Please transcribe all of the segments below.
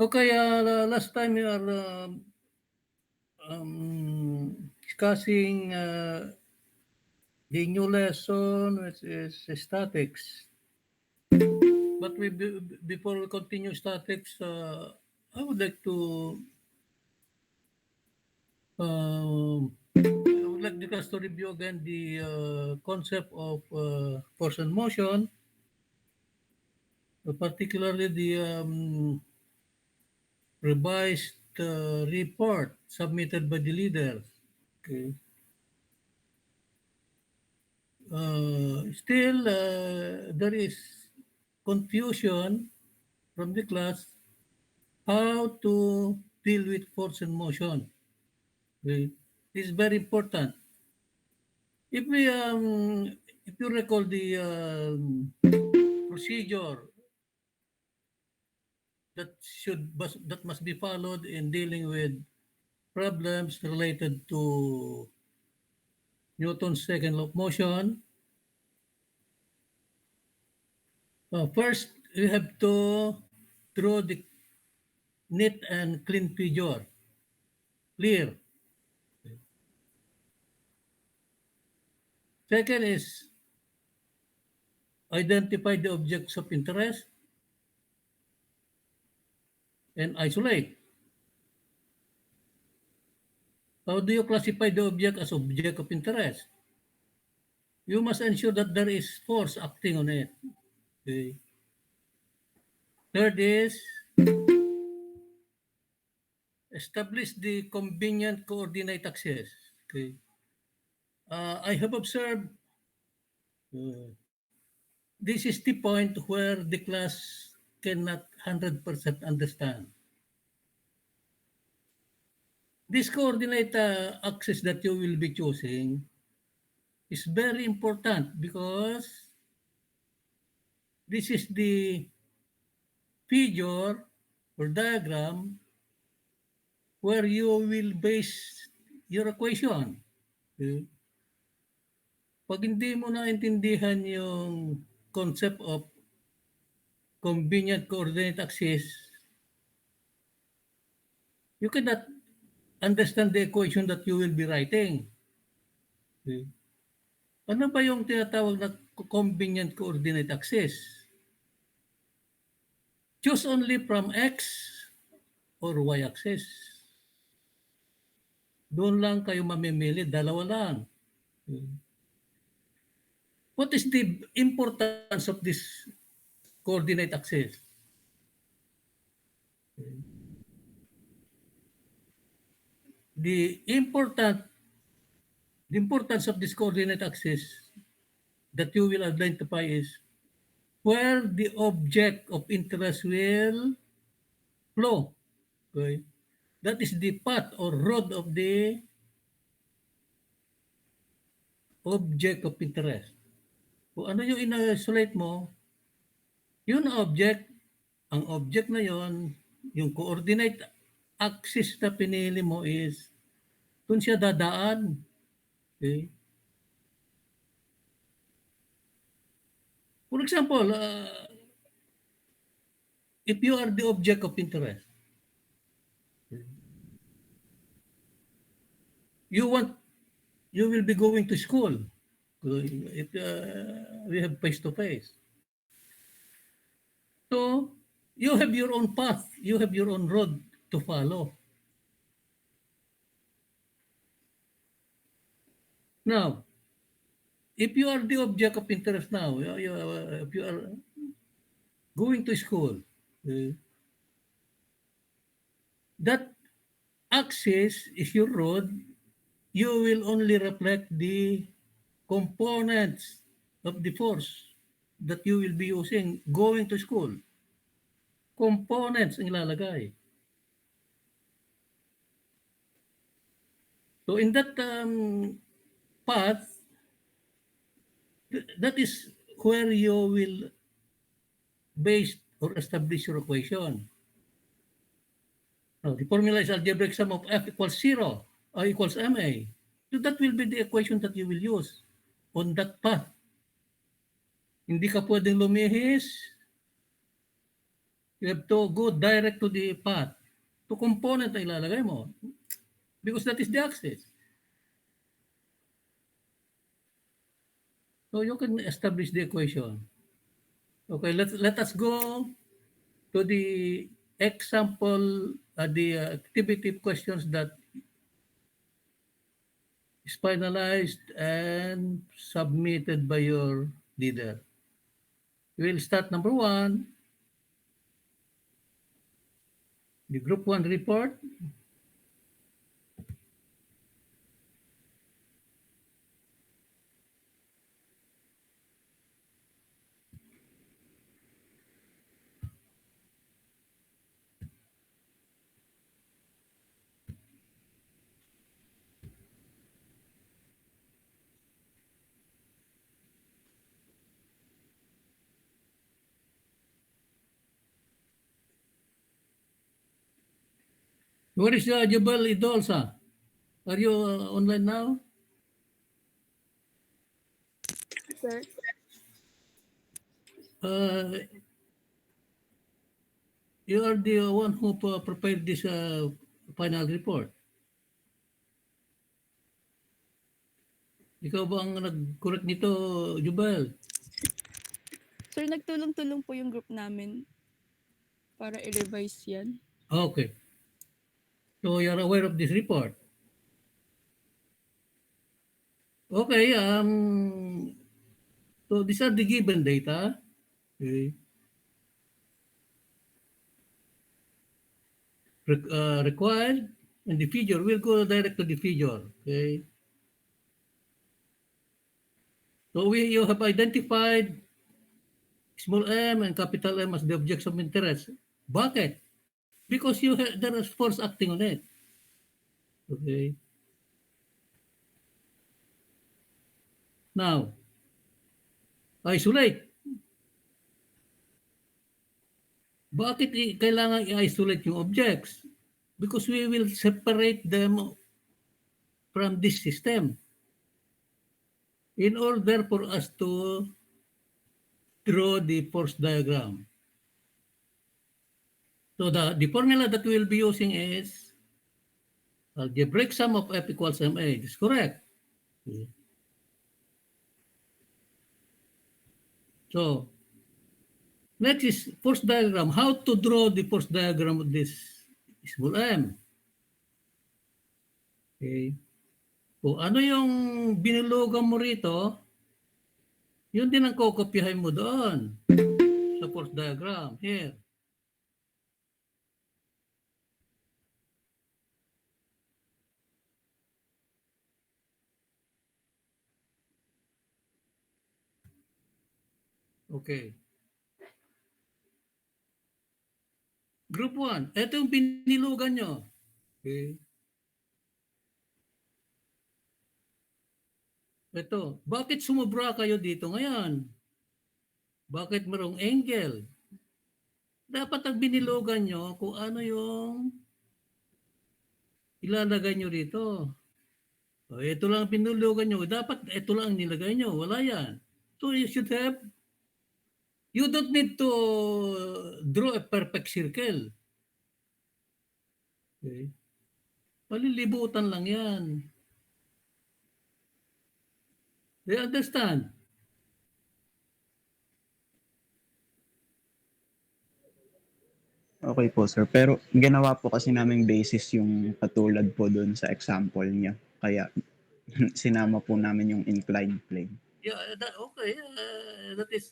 Okay, last time we are discussing the new lesson, which is statics. But before we continue statics, I would like to I would like us to review again the concept of force and motion, particularly the revised report submitted by the leaders. Okay. Still, there is confusion from the class how to deal with force and motion. Okay. This is very important. If we if you recall the procedure that must be followed in dealing with problems related to Newton's second law of motion, first you have to draw the neat and clean figure, clear. Second is identify the objects of interest and isolate. How do you classify the object as object of interest? You must ensure that there is force acting on it. Okay. Third is establish the convenient coordinate axis. Okay. I have observed uh, this is the point where the class cannot 100% understand. This coordinate axis that you will be choosing is very important because this is the figure or diagram where you will base your equation. Okay? Pag hindi mo naintindihan yung concept of convenient coordinate axis, you cannot understand the equation that you will be writing. Okay? Ano ba yung tinatawag na convenient coordinate axis? Choose only from x or y axis. Doon lang kayo mamimili, dalawa lang. Okay? What is the importance of this coordinate axis? The important the importance of this coordinate axis that you will identify is where the object of interest will flow. Okay? That is the path or road of the object of interest. Kung ano yung ina-isolate mo, yun ang object na yon, yung coordinate axis na pinili mo is dun siya dadaan. Okay? For example, if you are the object of interest, you will be going to school. If we have face to face. So you have your own path, you have your own road to follow. Now, if you are the object of interest now, if you are going to school, uh, that axis is your road, you will only reflect the components of the force that you will be using going to school. Components ang ilalagay. So in that path, that is where you will base or establish your equation. Now, the formula is algebraic sum of f equals 0 or equals ma. So that will be the equation that you will use on that path. Hindi ka pwedeng lumihis You have to go direct to the path. To component ang ilalagay mo. Because that is the access. So you can establish the equation. Okay, let us go to the example, the activity questions that is finalized and submitted by your leader. We'll start number 1, the group 1 report. Where is Jabal Idolsa? Are you online now? Sir, Uh, you are the one who prepared this final report. Ikaw ba ang nag-correct nito, Jubal? sir, nagtulong-tulong po yung group namin para i-revise yan. Okay. So you're aware of this report. Okay. So these are the given data. Okay. Required, and the figure will go direct to the figure. Okay. So you have identified small m and capital M as the objects of interest. Bakit? Because there is force acting on it. Okay. Now, isolate. Bakit kailangan i-isolate yung objects? Because we will separate them from this system in order for us to draw the force diagram. So the formula that we'll be using is algebraic sum of F equals MA. This is correct. Okay. So next is force diagram. How to draw the force diagram of this small m. Okay. Kung ano yung binilugan mo rito, yun din ang kokopyahin mo doon sa force diagram. Here. Okay. Group 1. Ito yung binilugan nyo. Okay. Ito. Bakit sumubra kayo dito ngayon? Bakit merong angle? Dapat ang binilugan nyo kung ano yung ilalagay nyo rito. So, ito lang ang binilugan nyo. Dapat ito lang ang nilagay nyo. Wala yan. So you should have, you don't need to draw a perfect circle. Okay. Palilibutan lang yan. Do you understand? Okay po, sir. Pero ginawa po kasi naming basis yung katulad po doon sa example niya. Kaya sinama po namin yung inclined plane. Yeah, okay. That is,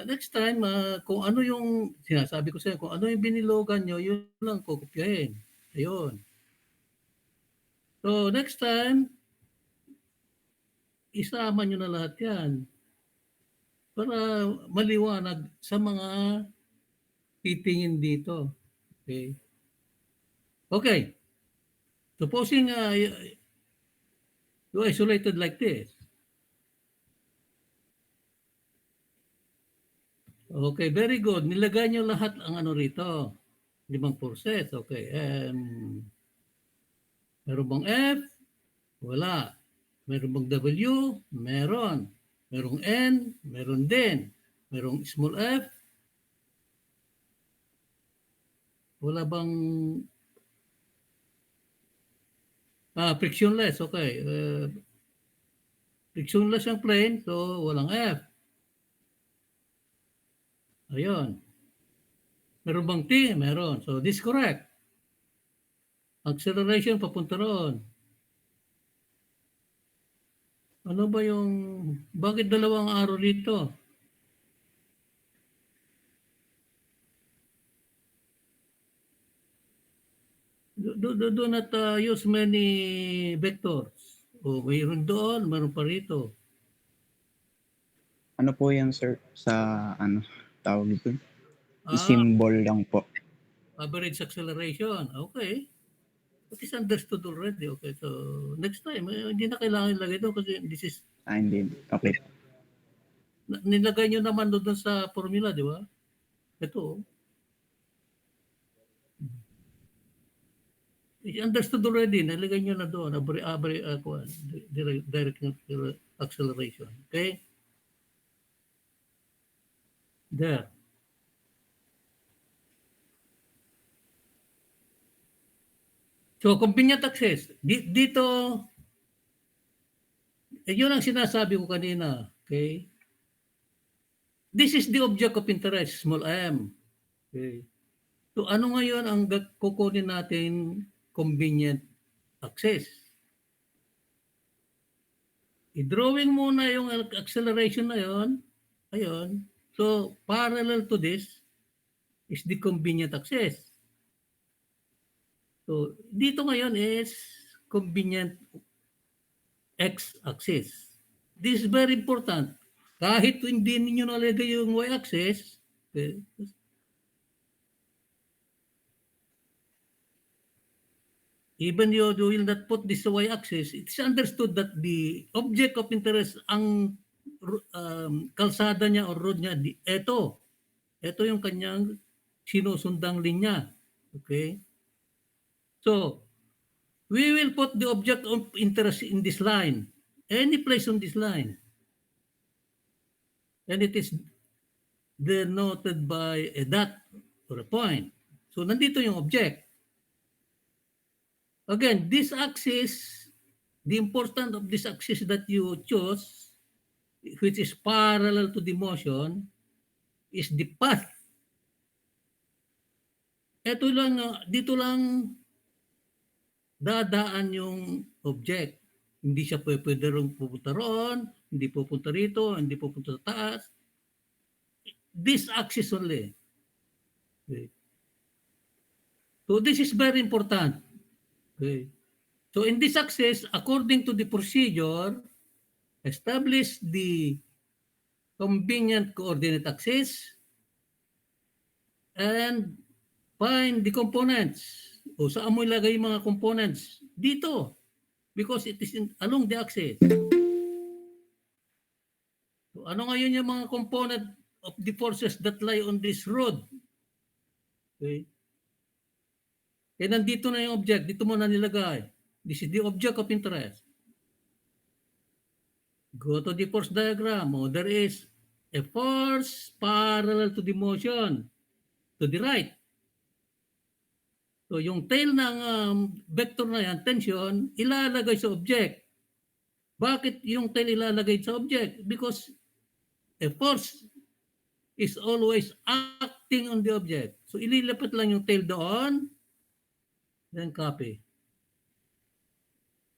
next time, kung ano yung, sinasabi ko sa inyo, kung ano yung binilogan nyo, yun lang kukopyahin. Ayun. So, next time, isama nyo na lahat yan para maliwanag sa mga titingin dito. Okay. Okay. Supposing you isolated like this. Okay, very good. Nilagay nyo lahat ang ano rito. 5 forces. Okay. Meron bang F? Wala. Meron bang W? Meron. Merong N? Meron din. Merong small f? Wala bang frictionless, okay. Frictionless ang plane, so walang F. Ayun. Meron bang T? Meron. So this correct. Acceleration papunta roon. Ano ba yung, bakit dalawang arrow dito? Do not use many vectors. O mayroon doon, mayroon pa rito. Ano po yan, sir, sa ano, tawag ito? Ah, I-symbol lang po. average acceleration. Okay. It is understood already. Okay, so next time, hindi na kailangan ilagay doon kasi this is, Hindi. Okay. nilagay nyo naman doon sa formula, di ba? Ito, understood already, nalagay nyo na doon, direct acceleration. Okay? There. So, convenient access. Dito, yun ang sinasabi ko kanina. Okay? This is the object of interest, small m. Okay? So, ano ngayon ang kukunin natin convenient access? I-drawing muna yung acceleration na yon. Ayun. So, parallel to this is the convenient access. So, dito ngayon is convenient x-axis. This is very important. Kahit hindi ninyo nalagay yung y-axis, okay, even you will not put this y-axis, it's understood that the object of interest, ang kalsada niya or road niya, ito yung kanyang sinusundang linya. Okay? So, we will put the object of interest in this line, any place on this line. And it is denoted by a dot or a point. So, nandito yung object. Again, this axis, the importance of this axis that you chose, which is parallel to the motion, is the path. Ito lang, dito lang dadaan yung object. Hindi siya pwede rin pupunta roon, hindi pupunta rito, hindi pupunta sa taas. This axis only. Okay. So this is very important. Okay. So in this axis, according to the procedure, establish the convenient coordinate axis and find the components. O saan mo ilagay yung mga components? Dito. Because it is along the axis. So, ano ngayon yung mga component of the forces that lie on this road? Okay. Eh, nandito na yung object. Dito mo na nilagay. This is the object of interest. Go to the force diagram. Oh, there is a force parallel to the motion. To the right. So yung tail ng vector na yan, tension, ilalagay sa object. Bakit yung tail ilalagay sa object? Because a force is always acting on the object. So ililipat lang yung tail doon, then copy.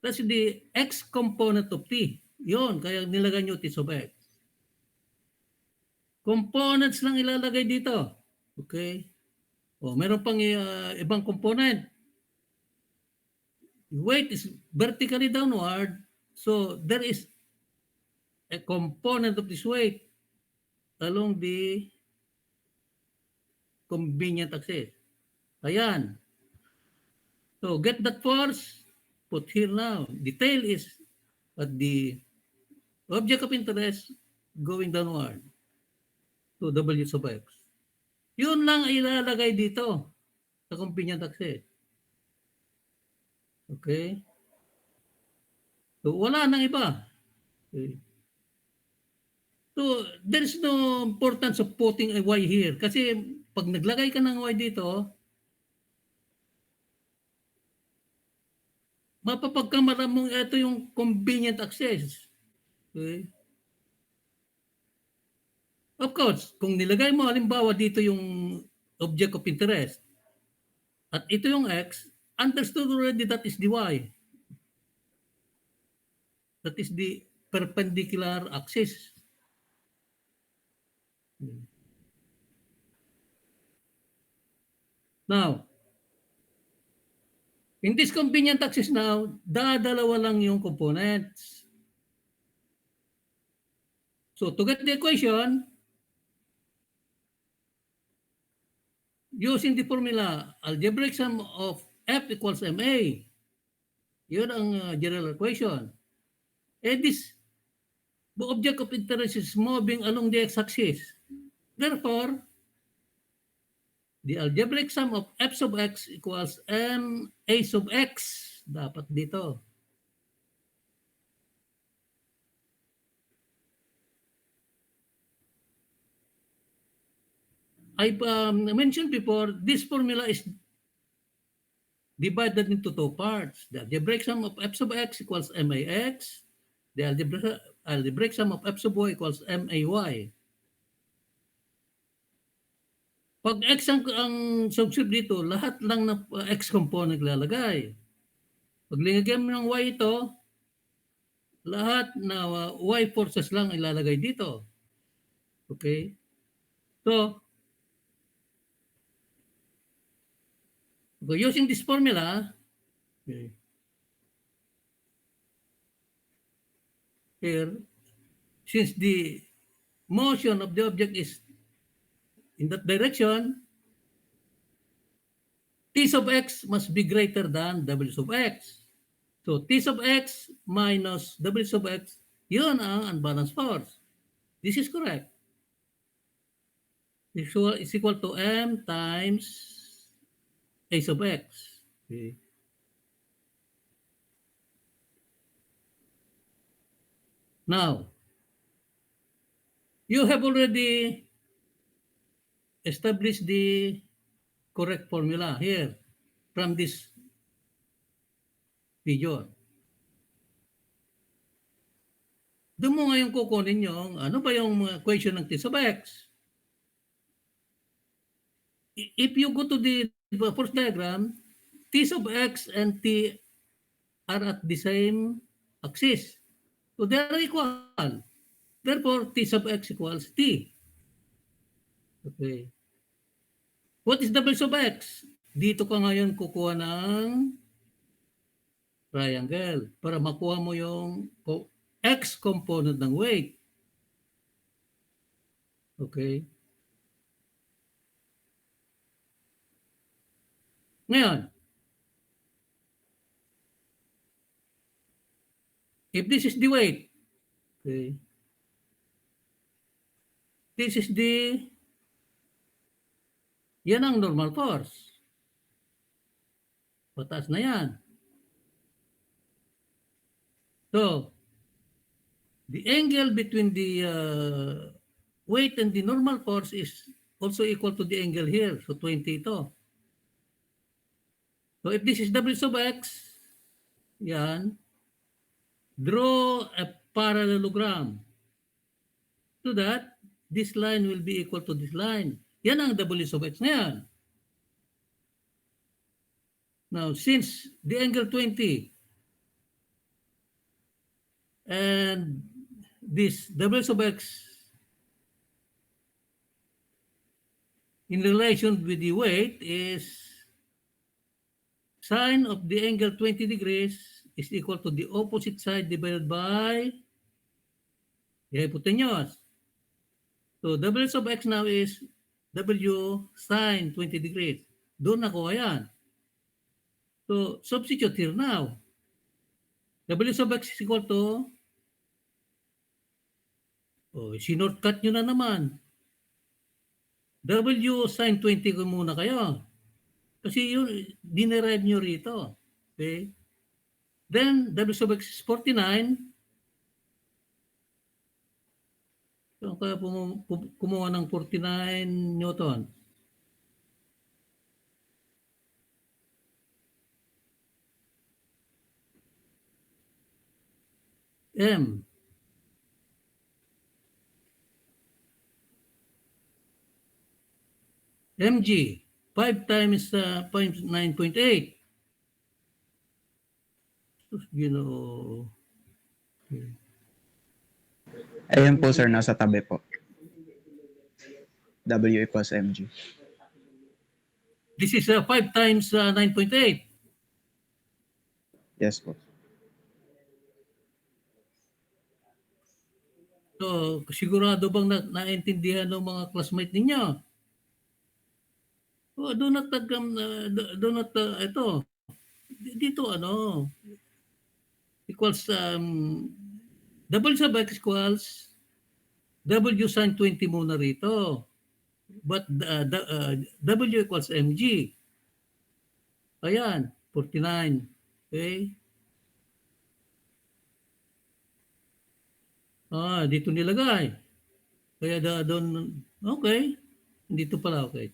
That's the x component of t. Yun, kaya nilagay nyo t sub x. Components lang ilalagay dito. Okay? O, meron pang ibang component. Weight is vertically downward, so there is a component of this weight along the convenient axis. Ayan. So get that force, put here now. The tail is at the object of interest going downward to W sub x. Yun lang ilalagay dito sa convenient axis. Okay? So wala nang iba. Okay. So there is no importance of putting a y here kasi pag naglagay ka ng y dito, mapapagkamalan mong ito yung convenient access. Okay? Of course, kung nilagay mo halimbawa dito yung object of interest at ito yung x, understood already that is the y. That is the perpendicular axis. Now, in this convenient axis now, dadalawa lang yung components. So to get the equation, using the formula, algebraic sum of f equals ma. Yun ang general equation. And this object of interest is moving along the x-axis. Therefore, the algebraic sum of f sub x equals m a sub x. Dapat dito. I mentioned before, this formula is divided into two parts. The algebraic sum of f sub x equals max. The algebraic sum of f sub y equals may. Pag x ang subscript dito, lahat lang na x component lalagay. Pag linagyan mo ng y ito, lahat na y forces lang ilalagay dito. Okay? So, using this formula, okay, here, since the motion of the object is in that direction, t sub x must be greater than w sub x. So t sub x minus w sub x, yun ang unbalanced force. This is correct. It's equal to m times a sub x. Okay. Now, you have already established the correct formula here from this figure. Doon mo ngayon kukunin yung ano ba yung equation ng t sub x. If you go to the first diagram, t sub x and t are at the same axis. So they are equal. Therefore, t sub x equals t. Okay. What is w sub x? Dito ka ngayon kukuha ng triangle para makuha mo yung x component ng weight. Okay. Ngayon, if this is the weight, okay, this is the, yan ang normal force. Pataas na yan. So, the angle between the weight and the normal force is also equal to the angle here. So, 20 ito. So, if this is W sub x, yan, draw a parallelogram so that this line will be equal to this line. Yan ang W sub x na yan. Now, since the angle 20 and this W sub x in relation with the weight is sine of the angle 20 degrees is equal to the opposite side divided by the hypotenuse. So W sub x now is W sine 20 degrees. Doon nakuha yan. So substitute here now. W sub x is equal to, sinortcut nyo na naman. W sine 20 ko muna kayo. Kasi yun, dinerive nyo rito. Okay? Then, W sub x is 49. So, kaya kumuha ng 49 Newton. M. Mg, 5 times 9.8. You know, Ayan po sir, nasa tabi po. W equals mg. this is 5 times 9.8. Yes po. So, sigurado bang naintindihan ng mga classmate ninyo? Oh, do not ito. Dito ano, equals W sub x equals W sin 20 muna rito. But W equals mg. Ayan, 49. Okay? Dito nilagay. Kaya doon, okay. Dito pala, okay.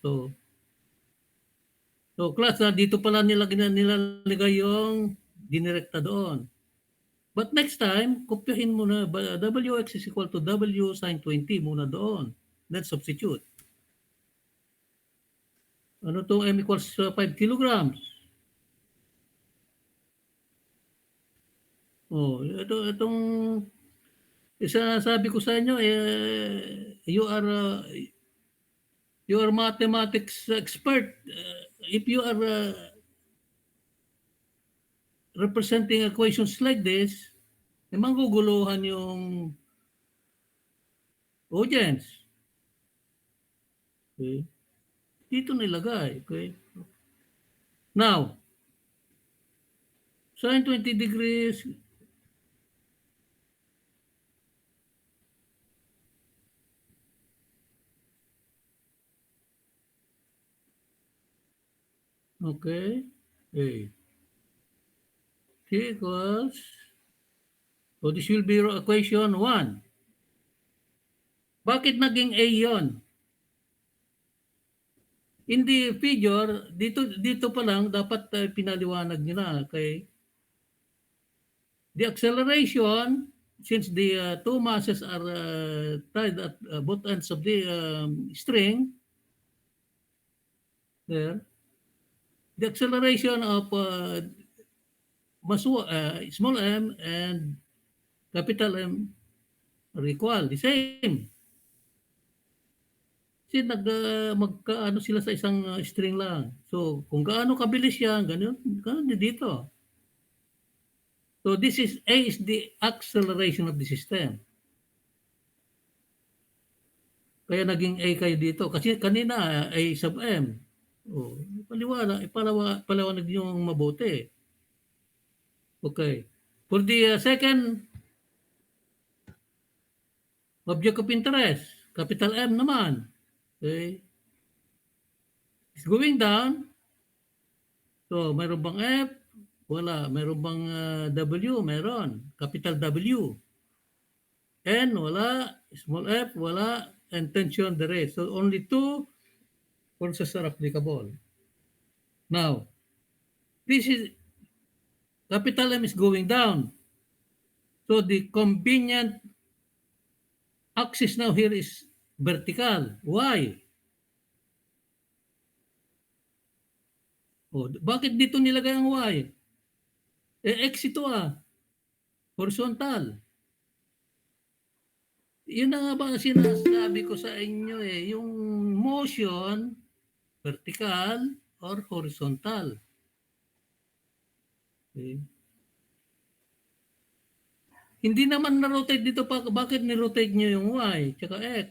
So class, dito pala nilalagay yung dinirekta doon. But next time, kopyahin mo na Wx is equal to W sin 20 muna doon. Then substitute. Ano to M equals 5 kilograms? Itong isa sabi ko sa inyo, you are mathematics expert. If you are representing equations like this, mangguguluhan yung audience. Okay? Dito nilagay. Okay? Now, sin 20 degrees, okay, A. T equals, so this will be equation 1. Bakit naging A yon? In the figure, dito pa lang dapat pinaliwanag nyo na. Okay? The acceleration, since the two masses are tied at both ends of the string, there, the acceleration of small m and capital M are equal, the same. Kasi magkaano sila sa isang string lang. So, kung gaano kabilis yan, ganun din dito. So, A is the acceleration of the system. Kaya naging A kayo dito. Kasi kanina, A sub M. Oh, paliwanag yung mabuti. Okay. For the second object of interest, capital M naman. Okay. It's going down. So, mayroon bang F? Wala. Mayroon bang W? Meron. Capital W. N? Wala. Small f? Wala. And tension the rest. So, only two forces are applicable. Now, this is, capital M is going down. So, the convenient axis now here is vertical. Why? Bakit dito nilagay ang Y? X ito horizontal. Yun na nga ba ang sinasabi ko sa inyo yung motion, vertical or horizontal. Okay. Hindi naman na-rotate dito pa, bakit ni-rotate nyo yung Y tsaka X?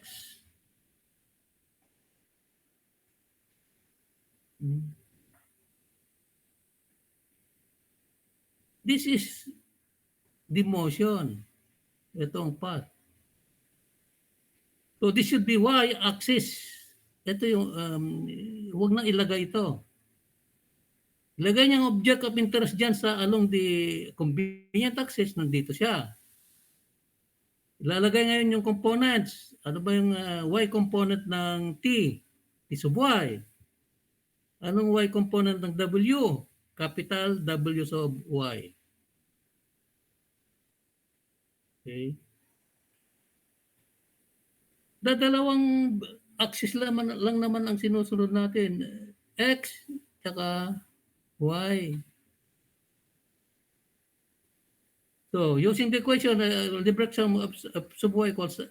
This is the motion. Ito ang path. So this should be y-axis. Ito yung, huwag na ilagay ito. Ilagay niyang object of interest dyan sa along the convenient axis, nandito siya. Ilalagay ngayon yung components. Ano ba yung y component ng t? T sub y. Anong y component ng w? Capital W sub y. Okay? Dalawang axis lang naman ang sinusunod natin. X tsaka Y. So, using the equation, algebraic sum of sub y equals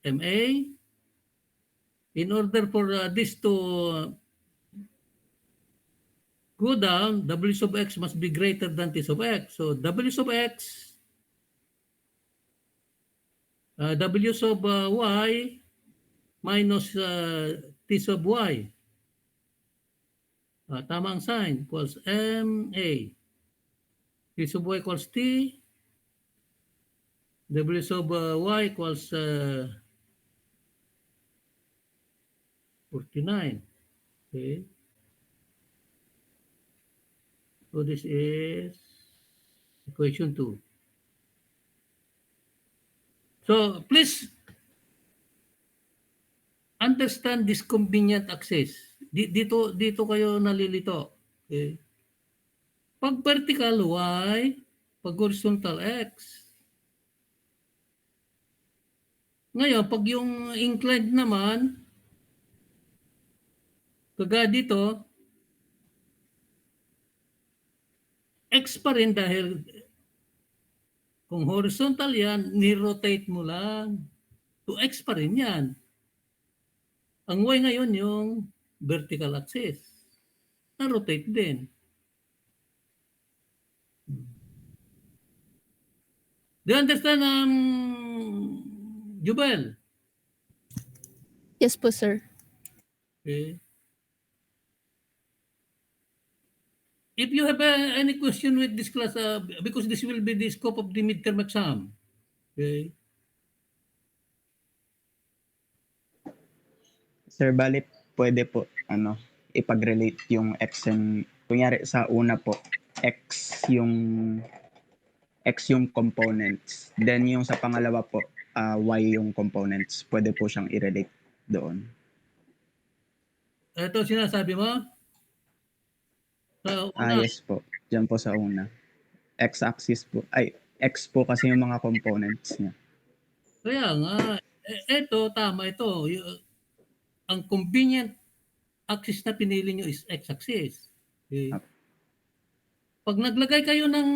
MA. In order for this to go down, W sub x must be greater than T sub x. So, W sub x, W sub y minus T sub y. Tama ang sign equals MA. T sub y equals T. W sub y equals 49. Okay. So this is equation 2. So please understand this convenient axis. Dito kayo nalilito. Okay. Pag vertical y, pag horizontal x. Ngayon, pag yung inclined naman, kaga dito, x pa rin dahil kung horizontal yan, ni-rotate mo lang. So x pa rin yan. Ang y ngayon yung vertical axis. Na-rotate din. Do you understand, Jubel? Yes po, sir. Okay. If you have any question with this class, because this will be the scope of the midterm exam. Okay. Sir, bali pwede po ipag-relate yung x and kunyari sa una po x yung components. Then yung sa pangalawa po y yung components. Pwede po siyang i-relate doon. Ito sinasabi mo? Sa una, Yes po. Diyan po sa una. X-axis po. Ay, x po kasi yung mga components niya. kaya nga, ito, tama ito. Ang convenient axis na pinili nyo is x-axis. Okay. Pag naglagay kayo ng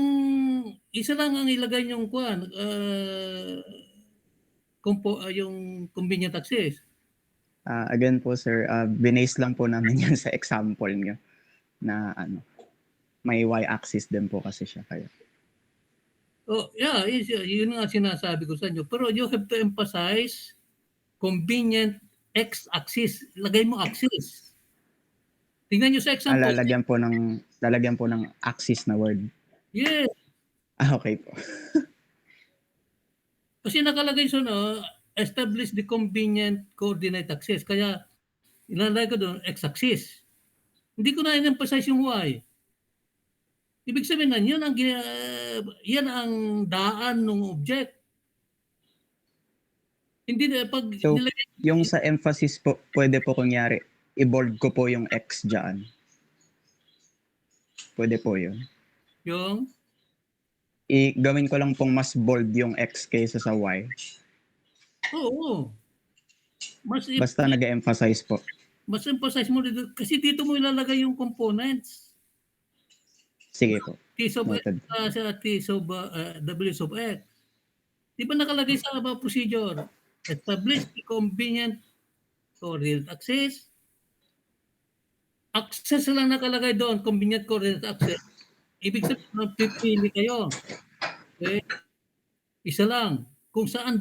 isa lang ang ilagay nyong kuan, yung convenient axis. Again po sir, binase lang po namin yan sa example niyo na may y-axis din po kasi siya kaya. Oh, yeah, yun nga sinasabi ko sa inyo. Pero you have to emphasize convenient x-axis. Lagay mo axis. Tingnan nyo sa example. Lalagyan po ng axis na word. Yes. Okay po. Kasi nakalagay sa establish the convenient coordinate axis. Kaya ilalagay ko doon x-axis. Hindi ko na in-emphasize yung y. Ibig sabihin na yan ang daan ng object. Hindi na pag So, nilagay, yung sa emphasis po, pwede po kunyari, i-bold ko po yung x dyan. Pwede po yun. yung Gawin ko lang pong mas bold yung x kaysa sa y. oo. Basta nag-emphasize po. Mas emphasize mo dito kasi dito mo ilalagay yung components. Sige po. T sub x Noted. sa T sub W sub x. Di ba nakalagay sa procedure? Establish the convenient coordinate axis. Access lang nakalagay doon, convenient coordinate axis. Ibig sabihin, pipili kayo. Okay? Isa lang. Kung saan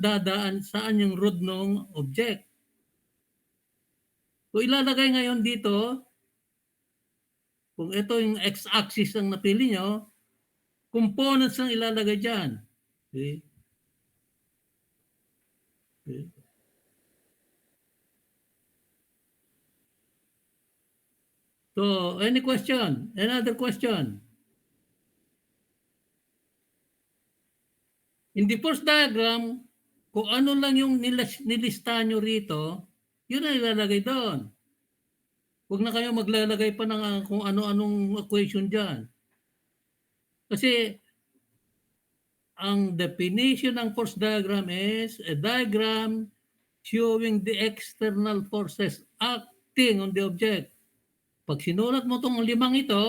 saan yung root ng object. So ilalagay ngayon dito, kung ito yung x-axis ang napili nyo, components ang ilalagay dyan. Okay? Okay. So, any question? Another question? In the first diagram, kung ano lang yung nilista nyo rito, yun ang ilalagay doon. Huwag na kayo maglalagay pa ng kung ano-anong equation dyan. Kasi ang definition ng force diagram is a diagram showing the external forces acting on the object. Pag sinulat mo itong 5 ito,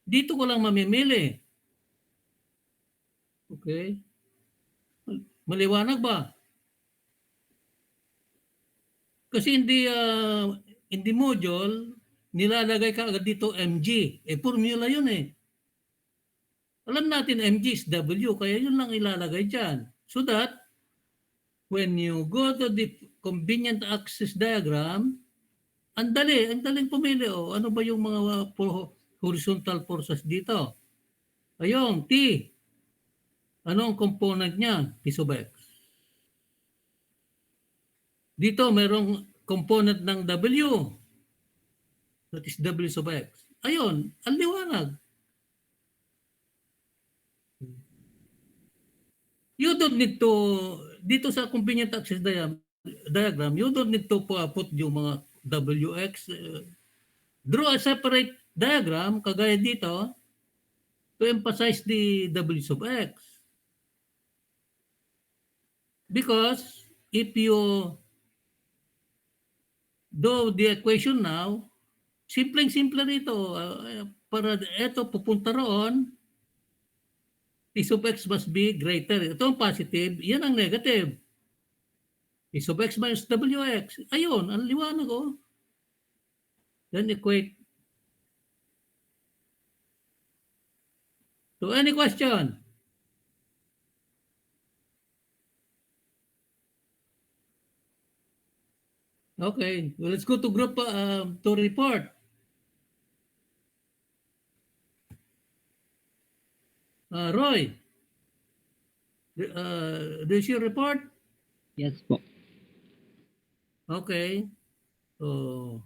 dito ko lang mamimili. Okay? Maliwanag ba? Kasi in the module, nilalagay ka agad dito mg. Formula yun eh. Alam natin mg is W, kaya yun lang ilalagay dyan. So that, when you go to the convenient axis diagram, ang daling pumili. Oh. Ano ba yung mga horizontal forces dito? Ayun, T. Ano ang component niya? P sub x. Dito, mayroong component ng W. That is W sub x. Ayun, ang liwanag. You don't need to, dito sa convenient axis diagram, you don't need to put yung mga WX. Draw a separate diagram, kagaya dito, to emphasize the W sub x. Because if you do the equation now, simpleng-simple rito. Para ito pupunta roon, P sub x must be greater. Ito ang positive, yan ang negative. P sub x minus wx. Ayun, ang liwanag oh. Then equate. So any question? Okay, well, let's go to group to report. Roy, do you see your report? Yes po. Okay. So,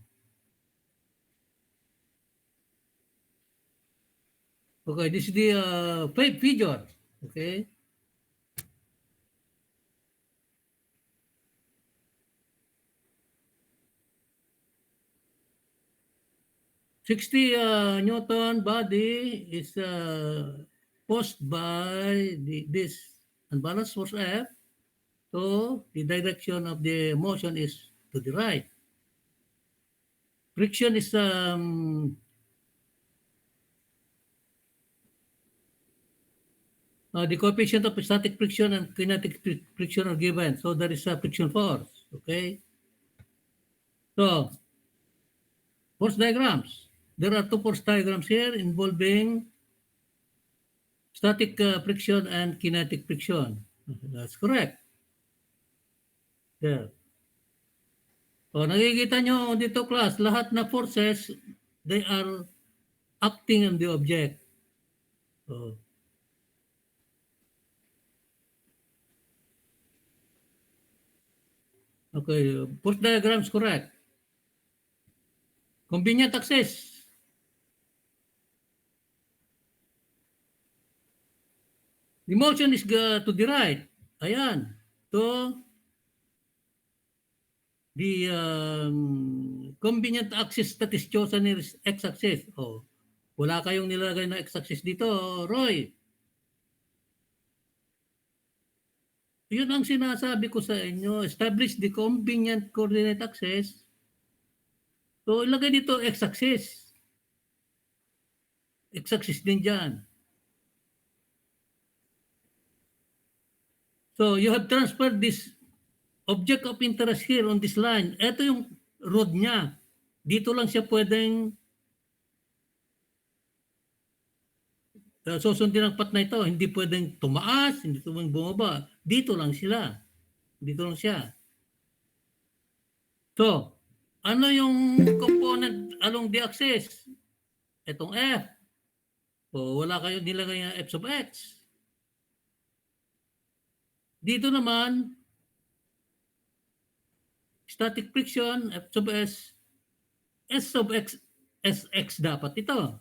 okay, this is the figure. Okay. $60 Newton body is posed by this unbalanced force F. So the direction of the motion is to the right. Friction is the coefficient of static friction and kinetic friction are given. So there is a friction force. Okay. So force diagrams. There are 2 force diagrams here involving static friction and kinetic friction. That's correct. There. So nakikita nyo dito class, lahat na forces, they are acting on the object. So, okay, force diagram is correct. Convenient access. The motion is to the right. Ayan. To the convenient axis that is chosen is x-axis. Oh, wala kayong nilagay na x-axis dito, Roy. Yun ang sinasabi ko sa inyo. Establish the convenient coordinate axis. So, ilagay dito x-axis. X-axis din dyan. So, you have transferred this object of interest here on this line. Ito yung road niya. Dito lang siya pwedeng susundin ang path na ito. Hindi pwedeng tumaas, hindi pwedeng bumaba. Dito lang sila. Dito lang siya. So, ano yung component along the axis? Itong F. O, wala kayo nilagay na F sub x. Dito naman, static friction, F sub S, S sub x, Sx dapat ito.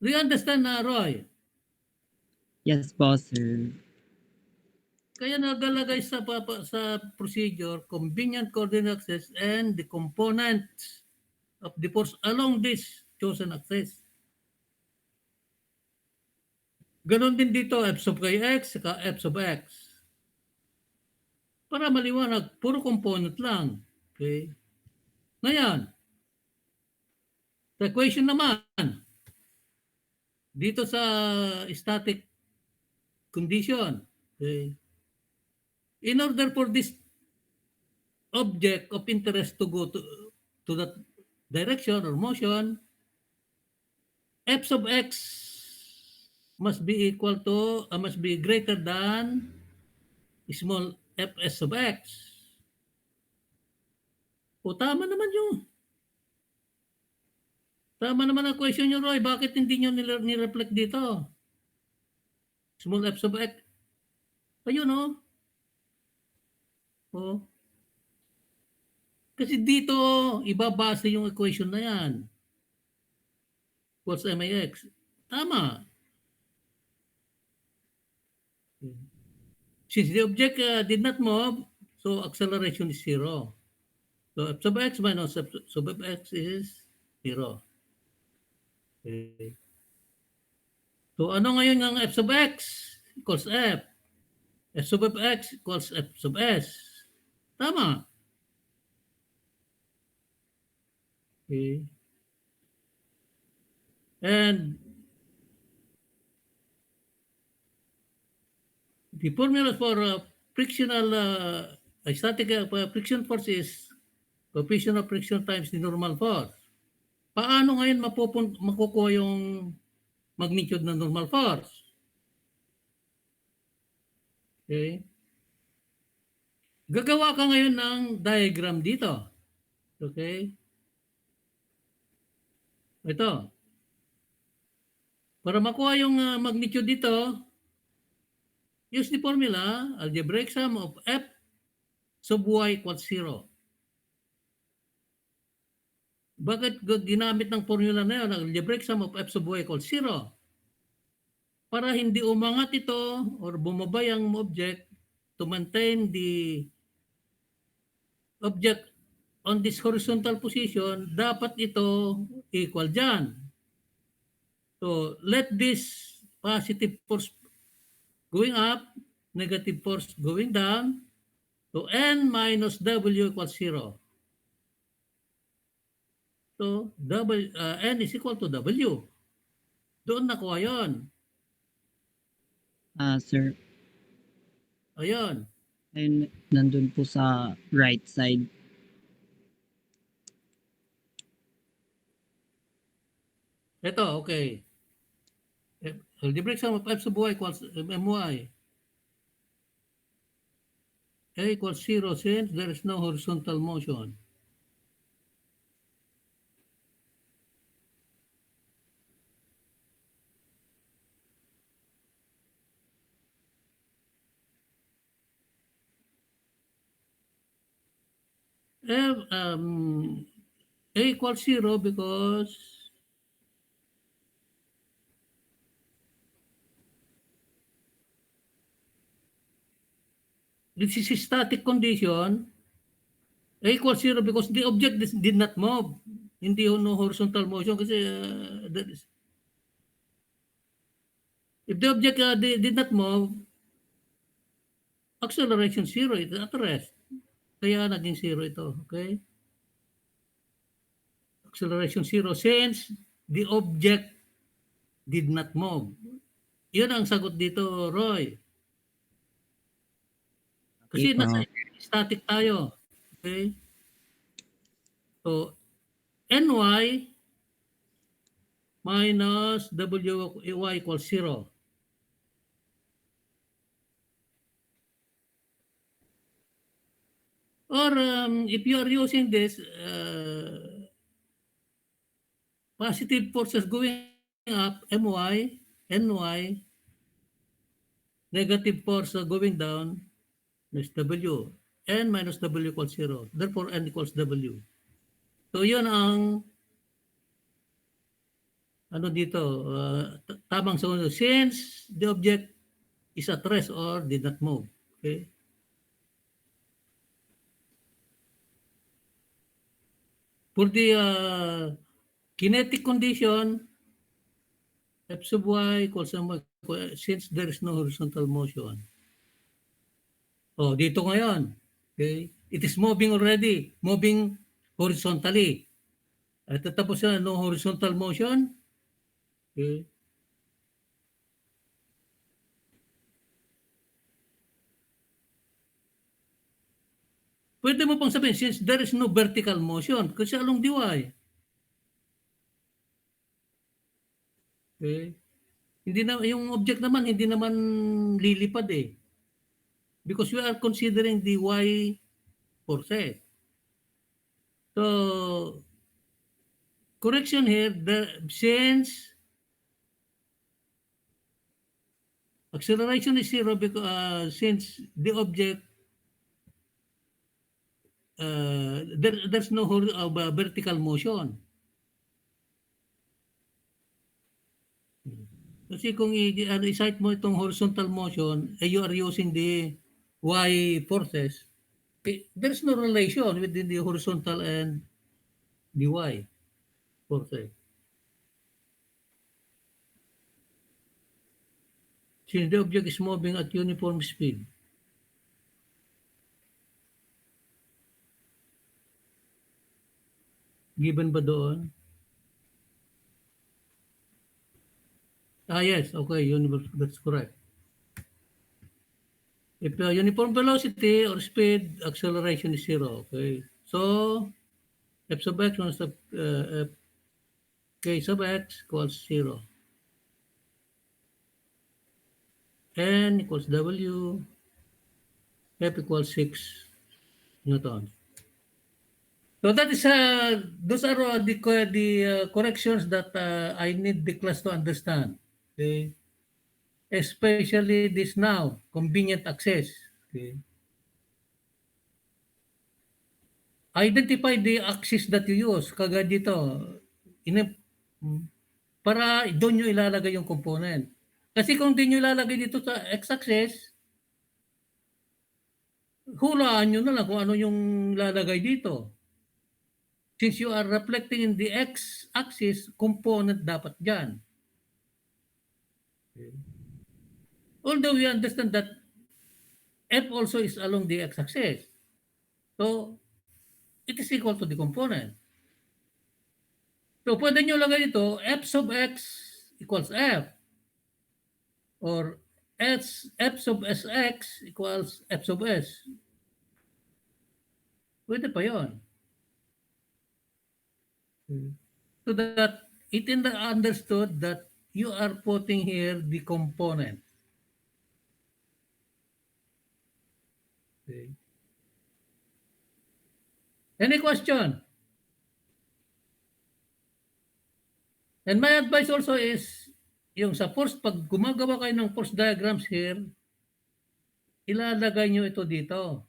Do you understand na, Roy? Yes po, sir. Kaya nagalagay sa procedure, convenient coordinate axis and the components of the force along this chosen axis. Ganon din dito, f sub kx, saka f sub x. Para maliwanag, puro component lang. Okay? Ngayon, sa equation naman, dito sa static condition, okay? In order for this object of interest to go to that direction or motion, f sub x must be equal to, must be greater than small fs sub x. O tama naman ang question nyo, Roy. Bakit hindi nyo nireflect dito? Small f sub x. Ayun, oh. Oh. Kasi dito, ibabase yung equation na yan. What's MAX? Tama. Since the object did not move, so acceleration is 0. So f sub x minus f sub x is 0. Okay. So ano ngayon ang f sub x equals f? F sub x equals f sub s. Tama. Okay. And the formula for frictional static friction force is coefficient of friction times the normal force. Paano ngayon makukuha yung magnitude ng normal force? Okay. Gagawa ka ngayon ng diagram dito. Okay. Ito. Para makuha yung magnitude dito, use the formula, algebraic sum of f sub y equals 0. Bakit ginamit ng formula na yun, algebraic sum of f sub y equals 0? Para hindi umangat ito or bumaba yung object to maintain the object on this horizontal position, dapat ito equal dyan. So let this positive force going up, negative force going down, so n minus w equals 0. So n is equal to w. Doon nakuha yun. Sir, Ayun. ayun, nandun po sa right side. Ito, okay. Algebraic sum of f sub y equals my. A equals 0 since there is no horizontal motion. A equals 0 because this is a static condition. A equals 0 because the object did not move. Hindi no horizontal motion kasi that is, if the object did not move, acceleration 0, it's at rest. Kaya naging 0 ito, okay? Acceleration 0 since the object did not move. Yun ang sagot dito, Roy. Kasi nasa static tayo. Okay? So, ny minus wy equals 0. Or if you are using this, positive forces going up, my, ny, negative force going down, is w. N minus w equals 0. Therefore, n equals w. So, yun ang ano dito, tamang sagot. Since the object is at rest or did not move. Okay? For the kinetic condition, F sub y equals since there is no horizontal motion. Oh, dito ngayon. Okay? It is moving already. Moving horizontally. At tapos na, no horizontal motion. Okay? Pwede mo pang sabihin, since there is no vertical motion, kasi along dy. Okay? Hindi na, yung object naman, hindi naman lilipad eh. Because we are considering the y forces. So, correction here, since acceleration is zero because since the object there's no vertical motion. Kasi kung i-cite mo itong horizontal motion, you are using the y forces, there's no relation within the horizontal and the y forces. Since the object is moving at uniform speed. Given ba doon? Yes, okay, that's correct. If uniform velocity or speed, acceleration is zero, okay? So, f sub x minus f k sub x equals zero. N equals W, F equals 6 Newtons. So that is those are the corrections that I need the class to understand. Okay, especially this now convenient access. Okay, identify the axis that you use. Kagad dito, para doon nyo ilalagay yung component. Kasi kung di nyo ilalagay dito sa x-axis, hulaan nyo na lang kung ano yung lalagay dito. Since you are reflecting in the x-axis, component dapat dyan. Okay. Although we understand that f also is along the x-axis. So, it is equal to the component. So, pwede nyo lagay dito, f sub x equals f. Or f sub sx equals f sub s. Pwede pa yun. So that it understood that you are putting here the component. Okay. Any question? And my advice also is, yung sa force, pag gumagawa kayo ng force diagrams here, ilalagay nyo ito dito.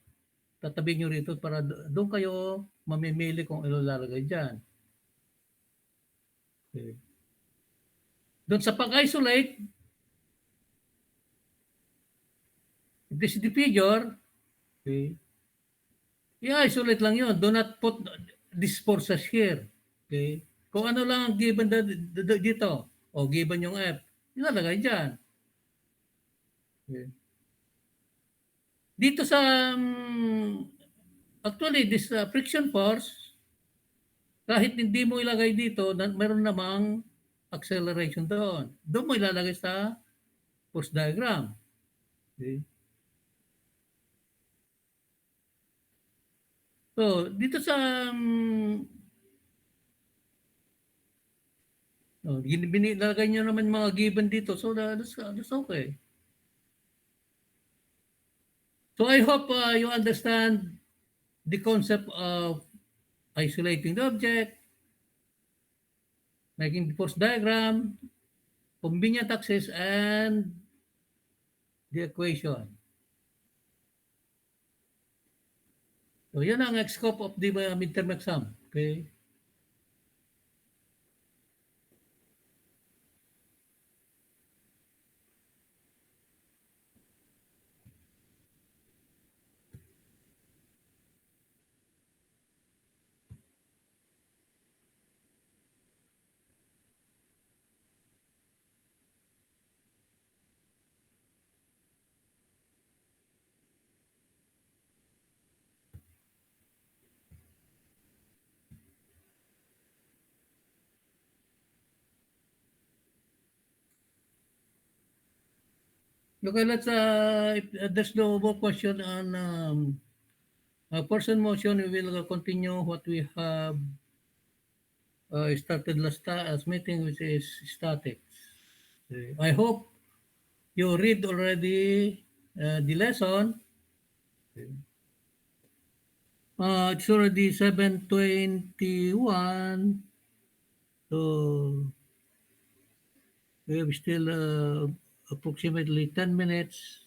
Tatabi nyo rito para doon kayo mamimili kung ilalagay dyan. Okay. Doon sa pag-isolate, this is the figure, okay, i-isolate lang yun. Do not put these forces here. Okay? Kung ano lang ang given dito, o given yung F, ilalagay dyan. Okay. Dito sa, actually, this friction force, kahit hindi mo ilagay dito, meron namang acceleration doon. Doon mo ilalagay sa force diagram. Okay. So, dito sa binilagay nyo naman mga given dito. So, that's okay. So, I hope you understand the concept of isolating the object, making the force diagram, convenient axis, and the equation. So, yan ang scope of the midterm exam. Okay? Okay, let's, if there's no more question on person motion, we will continue what we have started last meeting, which is statics. Okay. I hope you read already the lesson. Okay. It's already 7:21, so we have still approximately 10 minutes.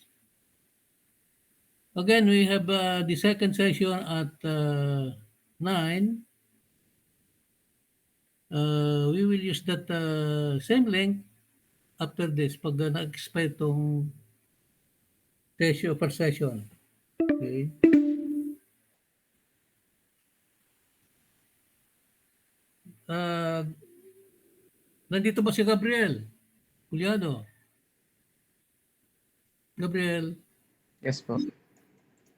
Again, we have the second session at 9. We will use that same link after this pag nag-expire tong session per session. Okay. Uh, Nandito ba si Gabriel Juliano? Gabriel, Yes po.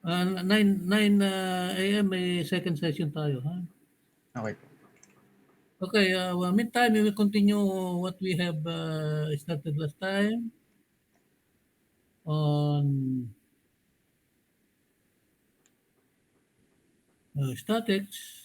9 a.m. may second session tayo, ha? Okay po. Okay, well, meantime, we will continue what we have started last time on statics.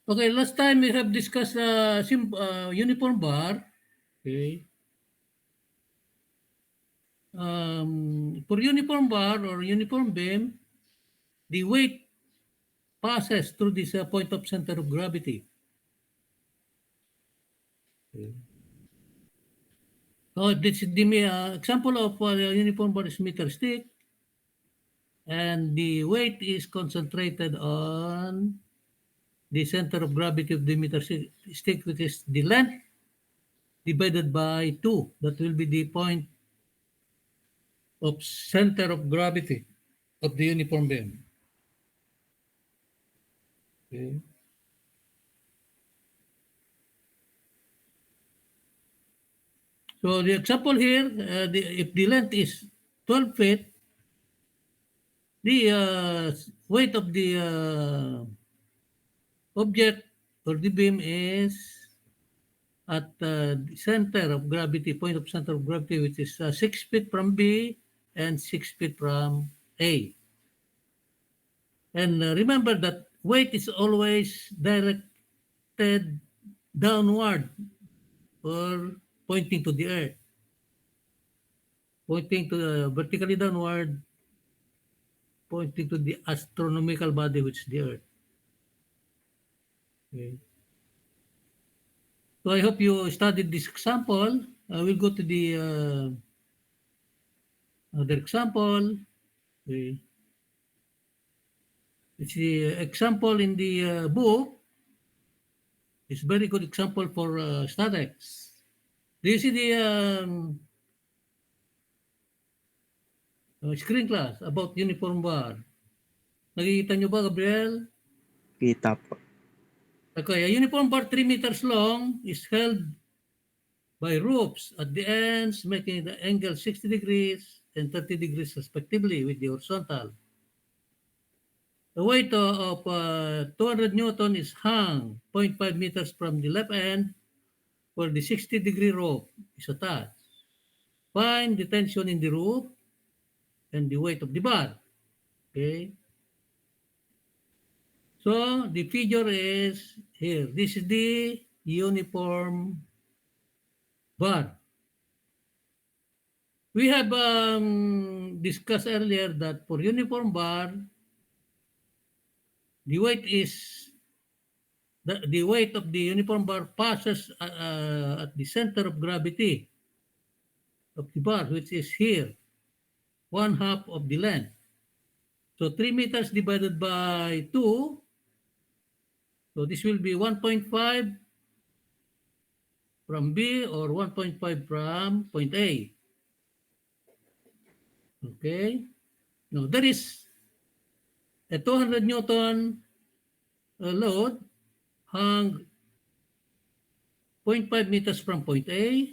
Okay, last time we have discussed uniform bar. Okay. For uniform bar or uniform beam, the weight passes through this point of center of gravity. Okay. So this is the example of uniform bar is meter stick, and the weight is concentrated on the center of gravity of the meter stick, which is the length divided by 2. That will be the point of center of gravity of the uniform beam. Okay. So the example here, if the length is 12 feet, the weight of the object or the beam is at the center of gravity, point of center of gravity, which is 6 feet from B and 6 feet from A. And remember that weight is always directed downward or pointing to the earth. Pointing to vertically downward, pointing to the astronomical body, which is the earth. Okay. So I hope you studied this example. We'll go to the other example. Okay. It's the example in the book. is very good example for statics. Do you see the screen class about uniform bar? Nakikita nyo ba, Gabriel? Kita po. Okay, a uniform bar 3 meters long is held by ropes at the ends, making the angle 60 degrees and 30 degrees respectively with the horizontal. The weight of 200 Newton is hung 0.5 meters from the left end where the 60-degree rope is attached. Find the tension in the rope and the weight of the bar. Okay. So the figure is here. This is the uniform bar. We have discussed earlier that for uniform bar, the weight is the weight of the uniform bar passes at the center of gravity of the bar, which is here, 1/2 of the length. So 3 meters divided by 2, so this will be 1.5 from B or 1.5 from point A. Okay. Now there is a 200 Newton load hung 0.5 meters from point A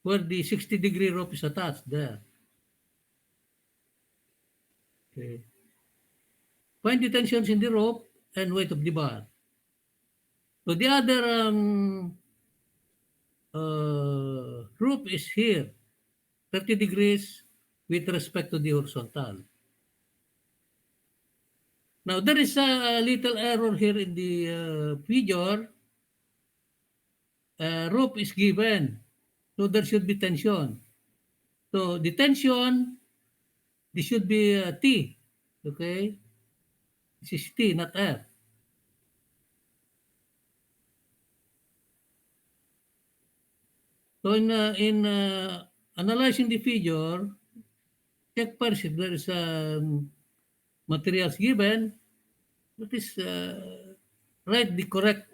where the 60-degree rope is attached there. Okay. Find the tensions in the rope and weight of the bar. So the other rope is here, 30 degrees with respect to the horizontal. Now there is a little error here in the figure. Rope is given, so there should be tension. So the tension, this should be T, okay? This is T, not F. So in analyzing the figure, check first if there is materials given, that is write the correct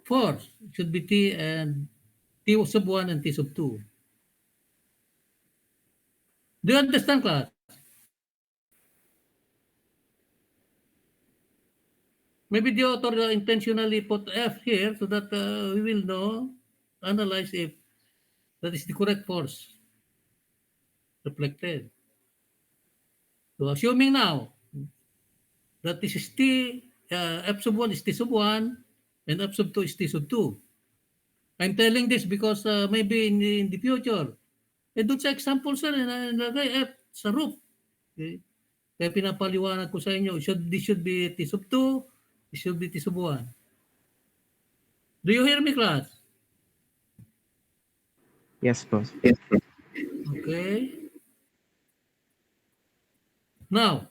force. It should be T and T sub 1 and T sub 2. Do you understand, class? Maybe the author intentionally put F here so that we will know, analyze if that is the correct force reflected. So assuming now that this is T, F sub 1 is T sub 1 and F sub 2 is T sub 2. I'm telling this because maybe in the future, doon sa example sir, nilagay F sa roof. Okay? Kaya pinapaliwanag ko sa inyo, this should be T sub 2, this should be T sub 1. Do you hear me, class? Yes po. Okay. Now,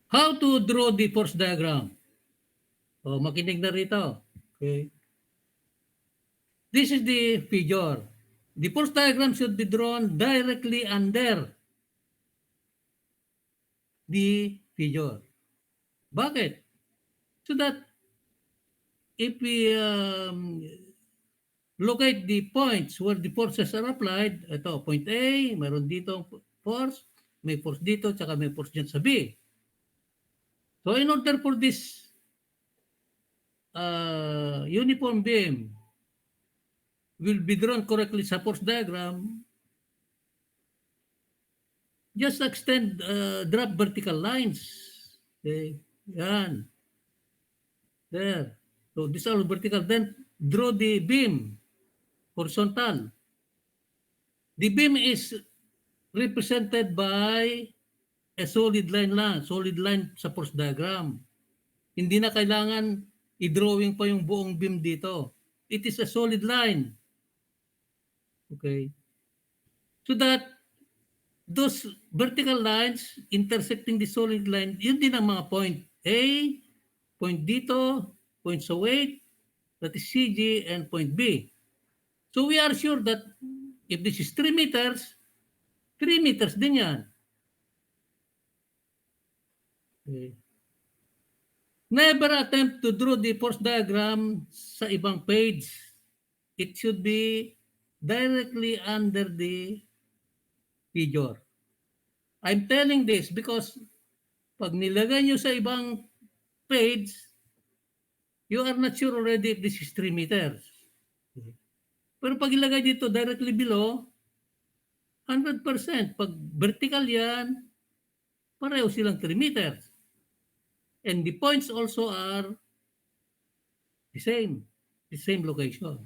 how to draw the force diagram? O, makinig na rito. Okay. This is the figure. The force diagram should be drawn directly under the figure. Bakit? So that if we locate the points where the forces are applied, ito, point A, mayroon dito force, may force dito, tsaka may force dyan sa B. So in order for this uniform beam will be drawn correctly sa force diagram, just extend, drop vertical lines. Okay, yan. There. So these are vertical. Then draw the beam horizontal. The beam is represented by a solid line lang. Solid line sa force diagram. Hindi na kailangan i-drawing pa yung buong beam dito. It is a solid line. Okay. So that those vertical lines intersecting the solid line, yun din ang mga point A, point dito, point sa weight, that is CG, and point B. So we are sure that if this is 3 meters, 3 meters din yan. Okay. Never attempt to draw the force diagram sa ibang page. It should be directly under the figure. I'm telling this because pag nilagay nyo sa ibang page, you are not sure already if this is 3 meters. Pero pag ilagay dito directly below, 100%. Pag vertical yan, pareho silang 3 meters. And the points also are the same location.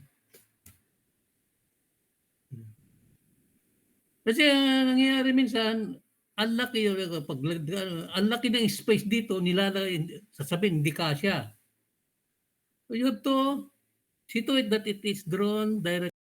Kasi nangyayari minsan, ang laki ng space dito, nilalagay, sasabihin, hindi kasya. So you have to see to it that it is drawn directly.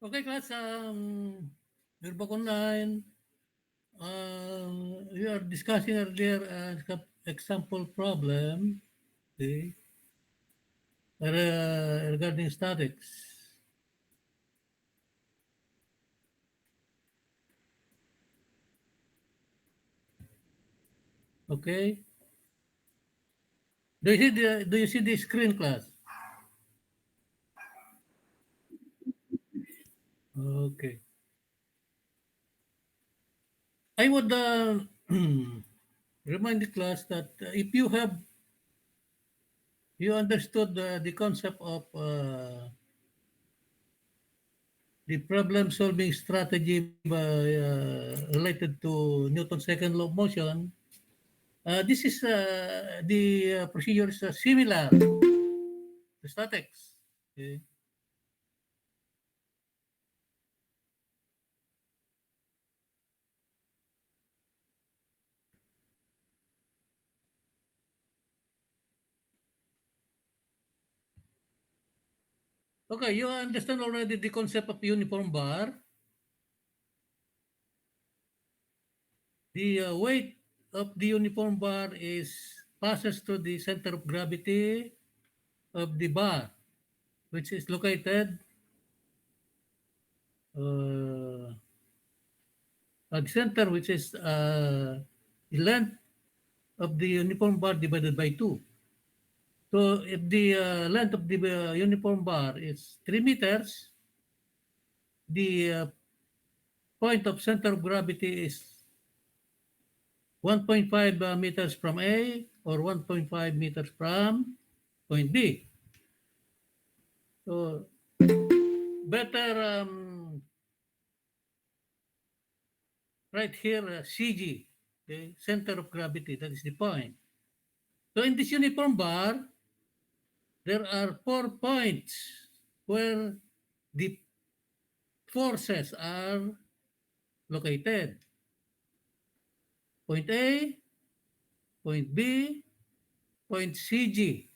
Okay, class, we're back online. We are discussing earlier example problem, okay, regarding statics. Okay. Do you see the screen, class? Okay. I would remind the class that if you understood the concept of the problem solving strategy related to Newton's second law of motion, this is the procedure is similar to statics. Okay. Okay, you understand already the concept of uniform bar. The weight of the uniform bar passes through the center of gravity of the bar, which is located at center, which is the length of the uniform bar divided by 2. So if the length of the uniform bar is 3 meters, the point of center of gravity is 1.5 meters from A or 1.5 meters from point B. So better right here, CG, okay, center of gravity, that is the point. So in this uniform bar, there are 4 points where the forces are located. Point A, point B, point CG,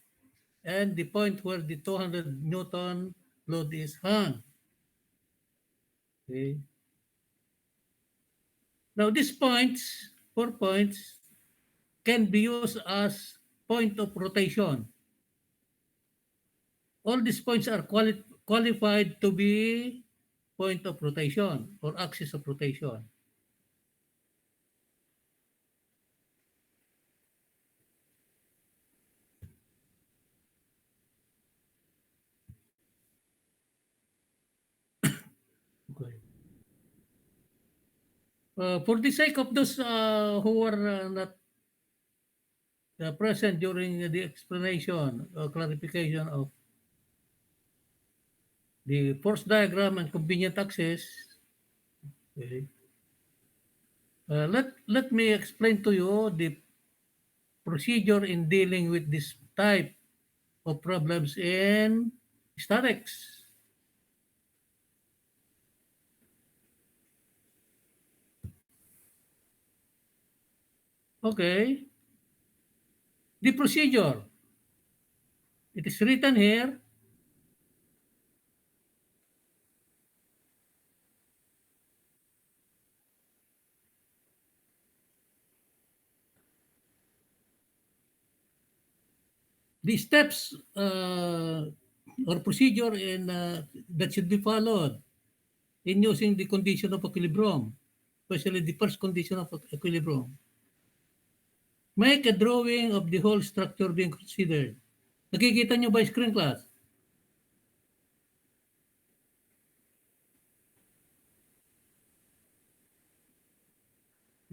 and the point where the 200 Newton load is hung. Okay. Now these points, 4 points, can be used as point of rotation. All these points are qualified to be point of rotation or axis of rotation. Okay. For the sake of those who are not present during the explanation or clarification of the force diagram and convenient axis, okay, let me explain to you the procedure in dealing with this type of problems in statics. Okay. The procedure. It is written here. The steps or procedure that should be followed in using the condition of equilibrium, especially the first condition of equilibrium. Make a drawing of the whole structure being considered. Nakikita nyo ba yung screen, class?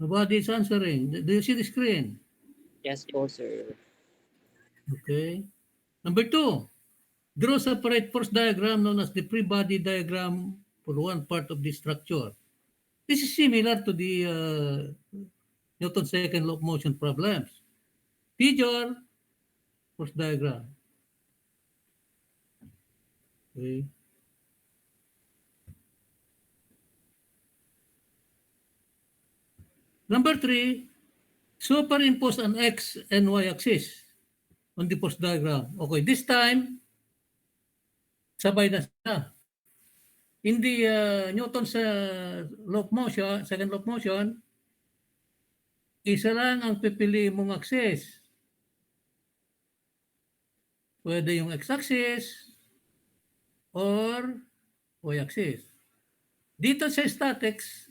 Nobody is answering. Do you see the screen? Yes po, sir. Okay. Number 2, draw separate force diagram known as the free body diagram for one part of the structure. This is similar to the Newton's second law of motion problems. Figure, force diagram. Okay. Number 3, superimpose an x and y axis on the force diagram. Okay, this time, sabay na siya. In the Newton's law of motion, second law of motion, isa lang ang pipili mong axis. Pwede yung x-axis or y-axis. Dito sa statics,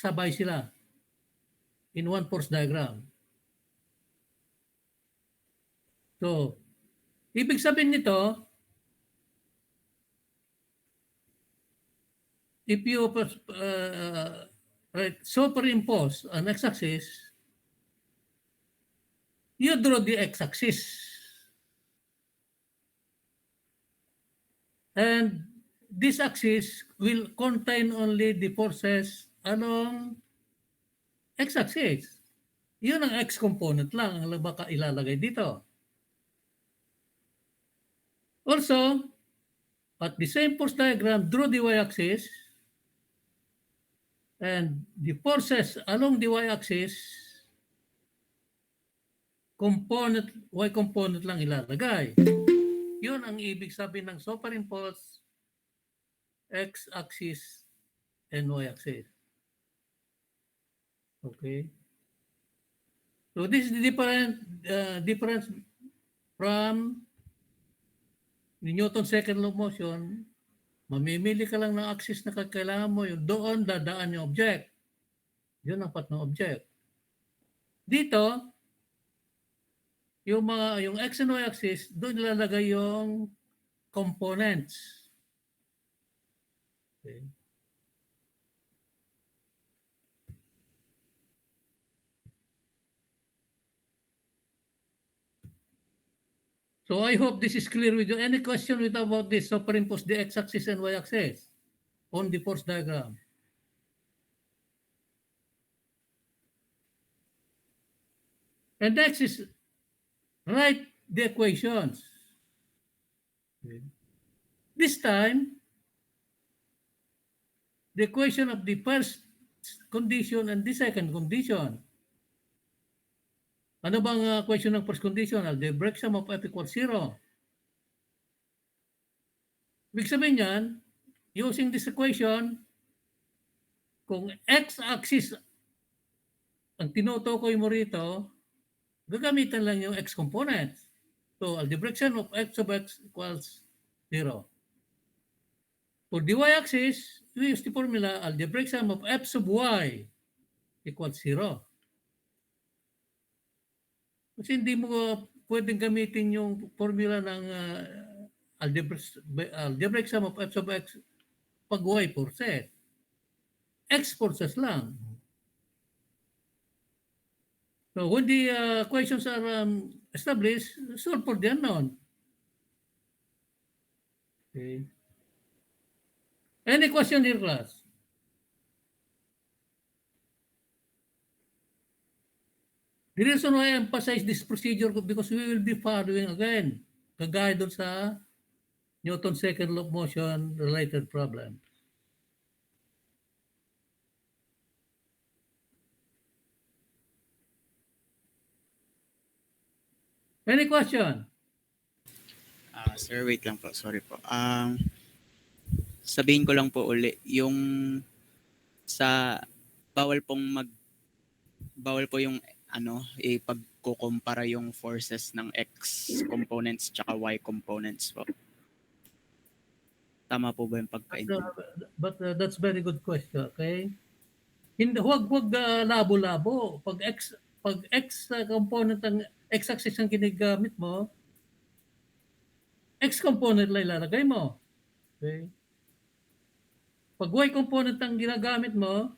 sabay sila in one force diagram. So, ibig sabihin nito, if you superimpose an x-axis, you draw the x-axis. And this axis will contain only the forces along x-axis. Yun ang x component lang ang baka ilalagay dito. Also, at the same force diagram, draw the y-axis, and the forces along the y-axis, y component lang ilalagay. Yun ang ibig sabihin ng superimpose x-axis and y-axis. Okay. So this is the difference from the Newton's second law of motion. Mamimili ka lang ng axis na kailangan mo, yung doon dadaan yung object. Yun ang path ng object. Dito, yung x and y axis, doon nilalagay yung components. Okay. So I hope this is clear with you. Any question about this? Superimpose the x-axis and y-axis on the force diagram. And next is write the equations. Okay. This time, the equation of the first condition and the second condition. Ano bang equation ng first condition? Algebraic sum of f equals 0. Ibig sabihin yan, using this equation, kung x-axis ang tinutukoy mo rito, gagamitan lang yung x components. So, algebraic sum of x sub x equals 0. For the y-axis, we use the formula algebraic sum of f sub y equals 0. Kasi hindi mo pwedeng gamitin yung formula ng algebraic sum of f sub x pag y forces. X forces lang. So when the equations are established, solve for the unknown. Okay. Any question here, class? The reason why I emphasize this procedure because we will be following again kagaya doon sa Newton's second law of motion related problem. Any question? Sir, wait lang po. Sorry po. Sabihin ko lang po uli, yung sa bawal po yung ipagkukumpara yung forces ng X components tsaka Y components po. Tama po ba yung pagkaintindi? But that's very good question, okay? Hindi, huwag labo-labo. Pag X component ang X-axis ang ginagamit mo, X component lang ilalagay mo. Okay? Pag Y component ang ginagamit mo,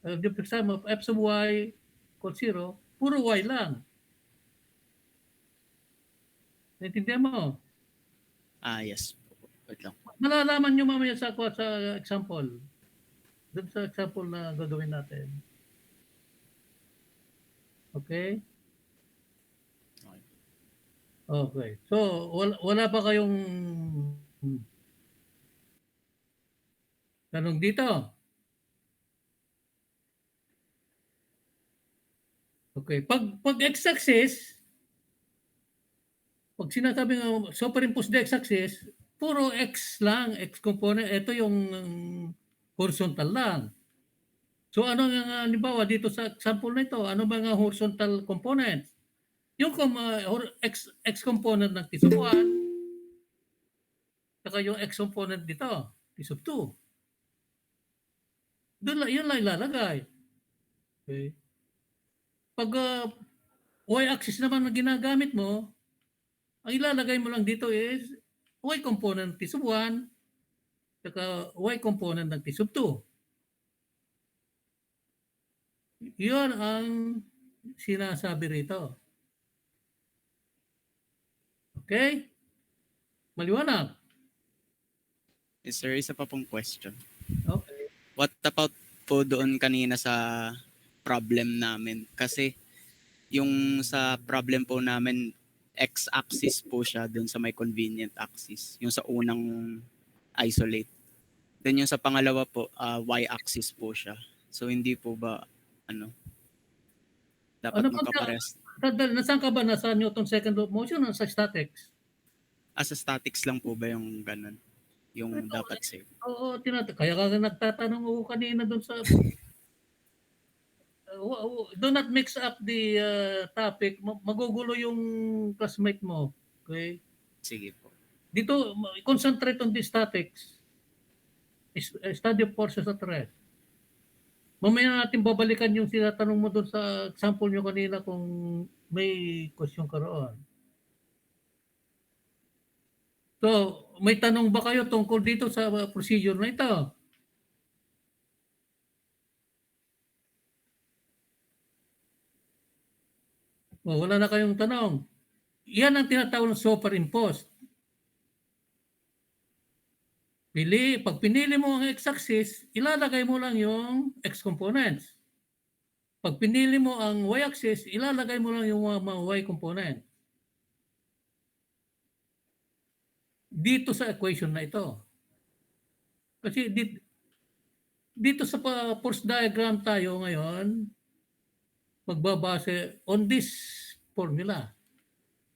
the sum of f sub y equals 0, puro Y lang. Naintindihan mo? Yes po. Wait lang. Malalaman nyo mamaya sa example. Doon sa example na gagawin natin. Okay? Okay. So, wala pa kayong tanong dito? Okay. Pag x-axis, pag sinasabi nga superimpose the x-axis, puro x lang, x component. Ito yung horizontal lang. So ano nga halimbawa dito sa example na ito, ano ba nga horizontal components? Yung x component ng t sub 1, saka yung x component dito, t sub 2. Yun lang ilalagay. Okay. Pag y-axis naman na ginagamit mo, ang ilalagay mo lang dito is y component t sub 1, saka y component ng t sub 2. Yun ang sinasabi rito. Okay? Maliwanag? Sir, isa pa pong question. Okay. What about po doon kanina sa problem namin? Kasi yung sa problem po namin, x-axis po siya doon sa may convenient axis. Yung sa unang isolate. Then yung sa pangalawa po, y-axis po siya. So hindi po ba, dapat magkapares? Nasaan ka ba? Nasa Newton second law of motion o sa statics? Sa statics lang po ba yung ganun? Yung dapat save? Oo, kaya ka nagtatanong ako kanina doon sa... do not mix up the topic. Magugulo yung classmate mo. Okay? Sige po. Dito, concentrate on the statics. Study of forces at rest. Mamaya natin babalikan yung sinatanong mo doon sa example nyo kanina kung may question ka roon. So, may tanong ba kayo tungkol dito sa procedure na ito? Wala na kayong tanong. Yan ang tinatawag ng superimposed. Pag pinili mo ang x-axis, ilalagay mo lang yung x components. Pag pinili mo ang y-axis, ilalagay mo lang yung mga y component. Dito sa equation na ito. Kasi dito sa force diagram tayo ngayon, magbabase on this formula.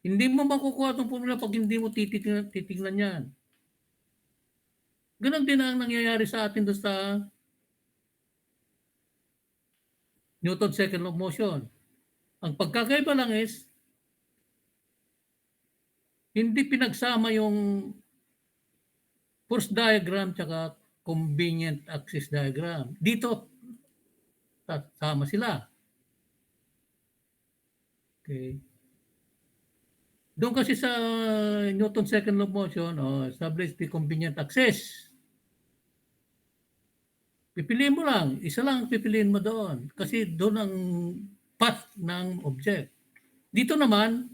Hindi mo makukuha itong formula pag hindi mo titignan yan. Ganon din ang nangyayari sa atin doon sa Newton's second law of motion. Ang pagkakaiba lang is, hindi pinagsama yung force diagram tsaka convenient axis diagram. Dito, sama sila. Okay. Doon kasi sa Newton's second law of motion, establish the convenient axis. Pipiliin mo lang. Isa lang ang pipiliin mo doon. Kasi doon ang path ng object. Dito naman,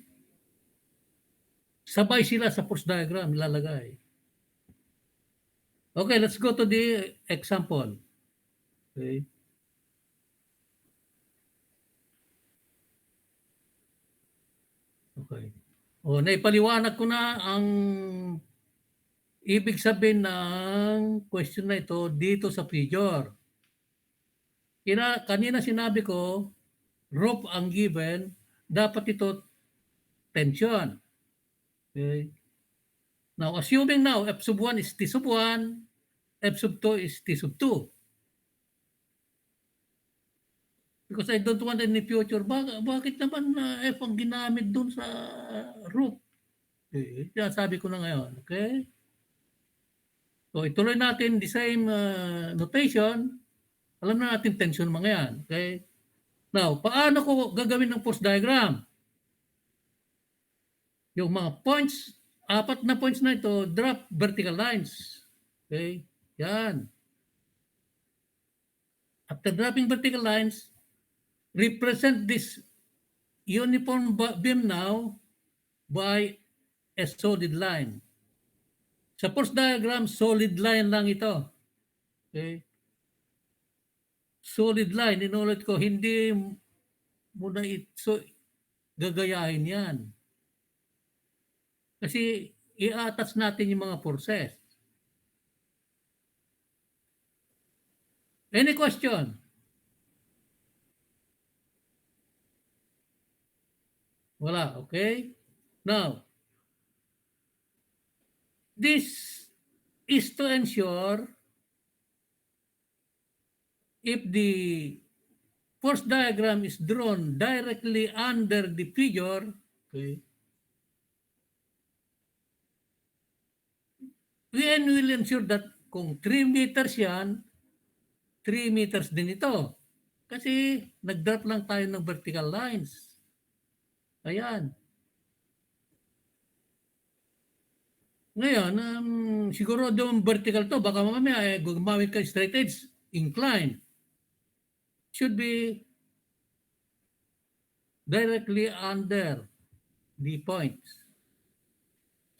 sabay sila sa force diagram ilalagay. Okay, let's go to the example. Okay. Okay. Naipaliwanag ko na ang ibig sabihin ng question na ito dito sa figure. Kanina sinabi ko, rope ang given, dapat ito tension. Okay. Now, assuming now F sub 1 is T sub 1, F sub 2 is T sub 2. Because I don't want any future. Bakit naman F ang ginamit dun sa rope? Okay. Sabi ko na ngayon. Okay? So, ituloy natin the same notation. Alam na natin tension mga yan. Okay? Now, paano ko gagawin ng force diagram? Yung mga points, 4 na points na ito, drop vertical lines. Okay? Yan. After dropping vertical lines, represent this uniform beam now by a solid line. Sa force diagram, solid line lang ito. Okay? Solid line, inulit ko, hindi mo na gagayahin yan. Kasi i-attach natin yung mga forces. Any question? Wala, okay? Now, this is to ensure if the force diagram is drawn directly under the figure, okay, we will ensure that kung 3 meters yan, 3 meters din ito. Kasi nag-drop lang tayo ng vertical lines. Ayan. Ngayon, siguro doon vertical to, baka mamaya gumamit ka straight edge, incline. Should be directly under the points.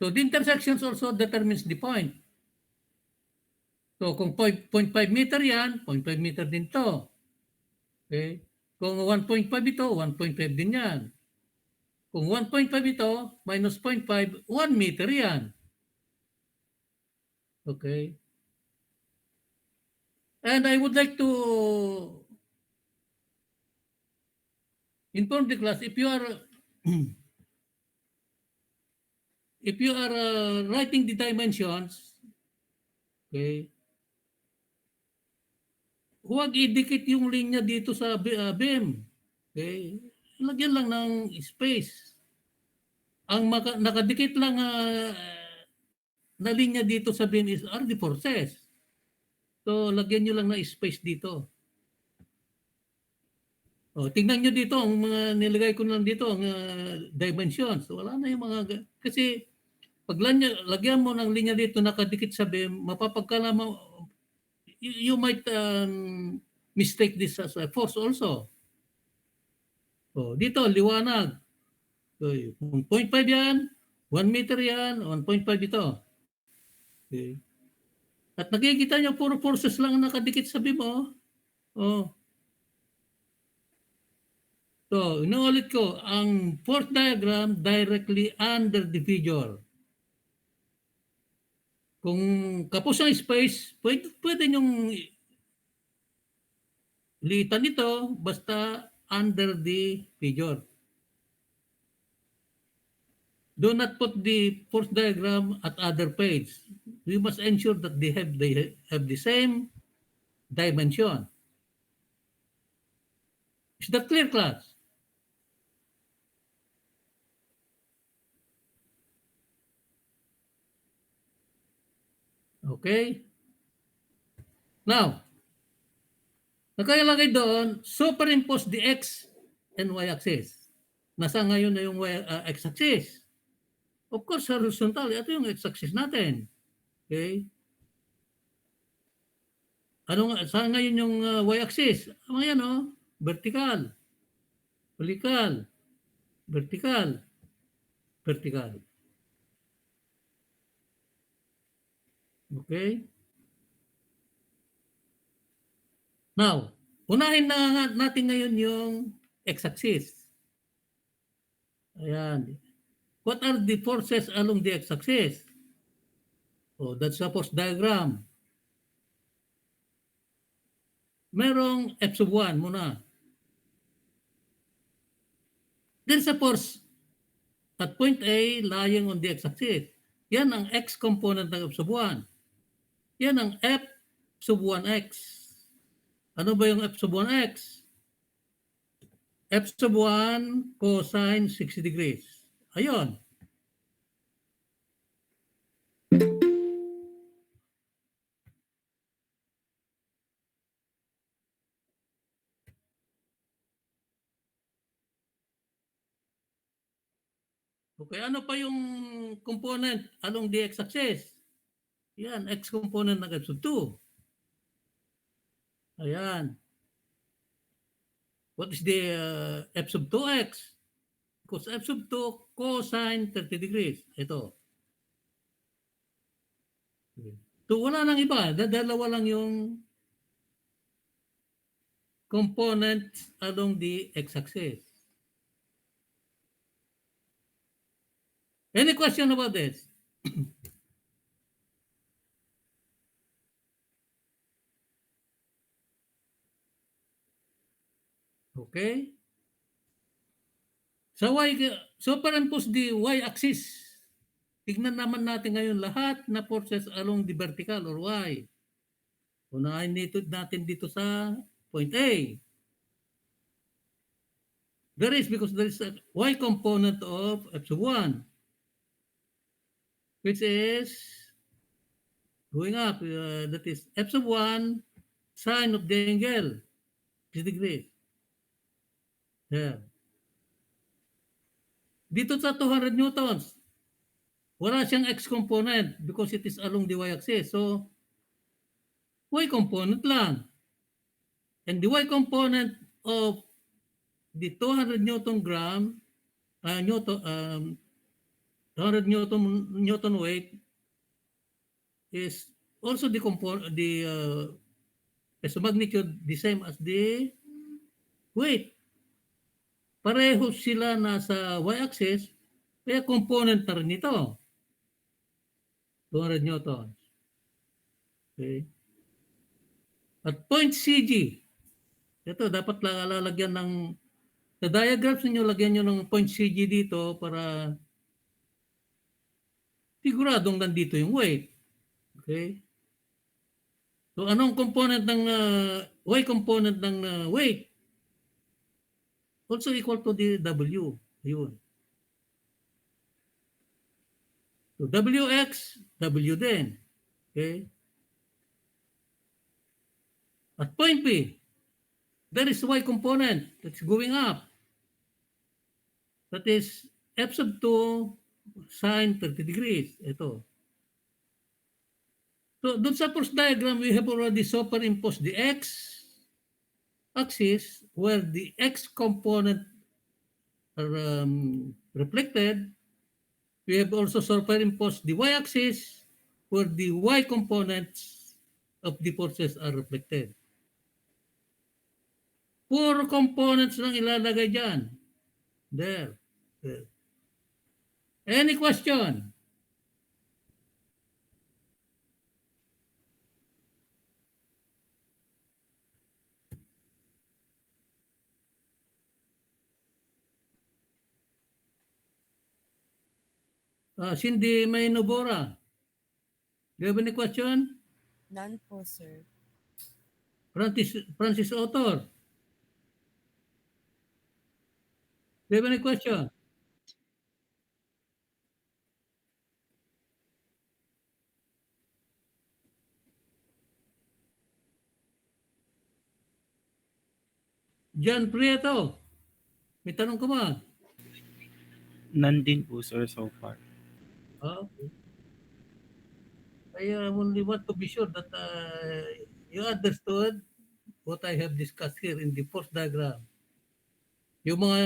So the intersections also determines the point. So kung 0.5 meter yan, 0.5 meter din to. Okay? Kung 1.5 ito, 1.5 din yan. Kung 1.5 ito, minus 0.5, 1 meter yan. Okay? And I would like to inform the class, if you are writing the dimensions, okay, huwag idikit yung linya dito sa beam. Okay? Lagyan lang ng space. Ang nakadikit lang na linya dito sa beam are the forces. So, lagyan nyo lang na space dito. Tingnan nyo dito, ang mga nilagay ko lang dito, ang dimensions. Wala na yung mga, kasi pag lagyan mo ng linya dito nakadikit sa beam, mapapagkala mo, you might mistake this as a force also. Dito, liwanag. Kung 0.5 yan, 1 meter yan, 1.5 ito. Okay. At nakikita nyo, puro forces lang nakadikit sa beam, So, inuulit ko, ang force diagram directly under the figure. Kung kapos ang space, pwede nyong liitan ito basta under the figure. Do not put the force diagram at other page. We must ensure that they have the same dimension. Is that clear, class? Okay? Now, nakalagay doon, superimpose the x and y axis. Nasa ngayon na yung x axis. Of course, horizontal, ito yung x axis natin. Okay? Saan ngayon yung y axis? Ayan vertical, vertical, vertical, vertical. Okay? Now, unahin na natin ngayon yung x-axis. Ayan. What are the forces along the x-axis? Oh, that's a force diagram. Merong F sub 1 muna. There's a force at point A lying on the x-axis. Yan ang x component ng F sub 1. Yan ang F sub 1x. Ano ba yung F sub 1x? F sub 1 cosine 60 degrees. Ayun. Okay, ano pa yung component along the x-axis? Yan, x component ng F sub 2. Ayan. What is the F sub 2x? Because F sub 2 cosine 30 degrees. Ito. So wala nang iba. Dalawa lang yung component along the x-axis. Any question about this? Okay. So superimpose the y-axis. Tignan naman natin ngayon lahat na forces along the vertical or y. Unahin natin dito sa point A. There is because there is a y component of F sub 1, which is going up. That is F sub 1 sine of the angle, 60 degrees. There. Dito sa 200 newtons, wala siyang x component because it is along the y-axis. So, y component lang. And the y component of the 200 newton gram, 200 newton weight is also the as magnitude the same as the weight. Pareho sila nasa y-axis, kaya component na rin ito. 200 newtons. Okay. At point CG, ito dapat lalagyan ng, sa diagrams ninyo, lagyan nyo ng point CG dito para siguradong nandito yung weight. Okay. So anong component ng y component ng weight? Also equal to the W. Yun. So WX, W din. Okay? At point P, there is Y component that's going up. That is F sub 2 sine 30 degrees. Ito. So dun sa first diagram, we have already superimposed the X axis where the X component are reflected. We have also superimposed the y-axis where the y components of the forces are reflected. 4 components lang ilalagay dyan. There. There. Any question? Cindy Maynobora. Do you have any question? None po, sir. Francis Author. Do you have any question? John Prieto, may tanong ka ba? None din po, sir, so far. Okay. I only want to be sure that you understood what I have discussed here in the force diagram. Yung mga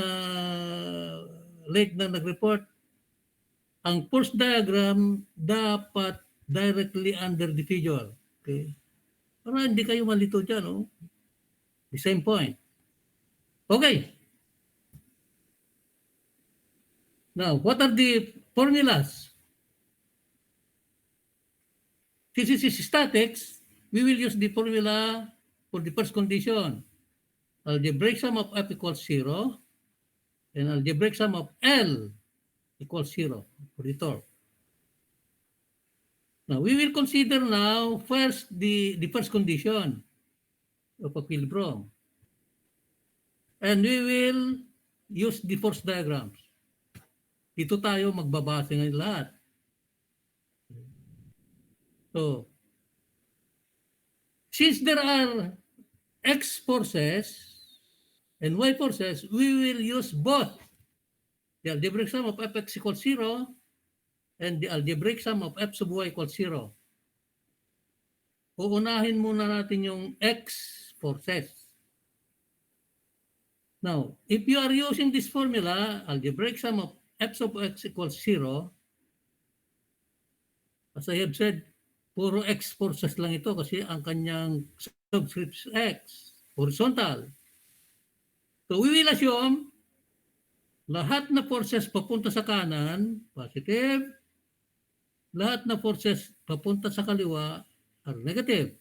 late na nag-report, ang force diagram dapat directly under the figure. Okay? Para hindi kayo malito dyan. Oh. The same point. Okay. Now, what are the formulas? Since this is statics, we will use the formula for the first condition. Algebraic sum of f equals 0 and algebraic sum of L equals 0 for the torque. Now, we will consider now first the first condition of equilibrium. And we will use the force diagrams. Dito tayo magbabase ngayon lahat. So, since there are X forces and Y forces, we will use both the algebraic sum of fx equals 0 and the algebraic sum of f sub y equals 0. Uunahin muna natin yung X forces. Now, if you are using this formula, algebraic sum of f sub x equals 0, as I have said, puro X forces lang ito kasi ang kanyang subscript is X, horizontal. So we will assume lahat na forces papunta sa kanan, positive. Lahat na forces papunta sa kaliwa are negative.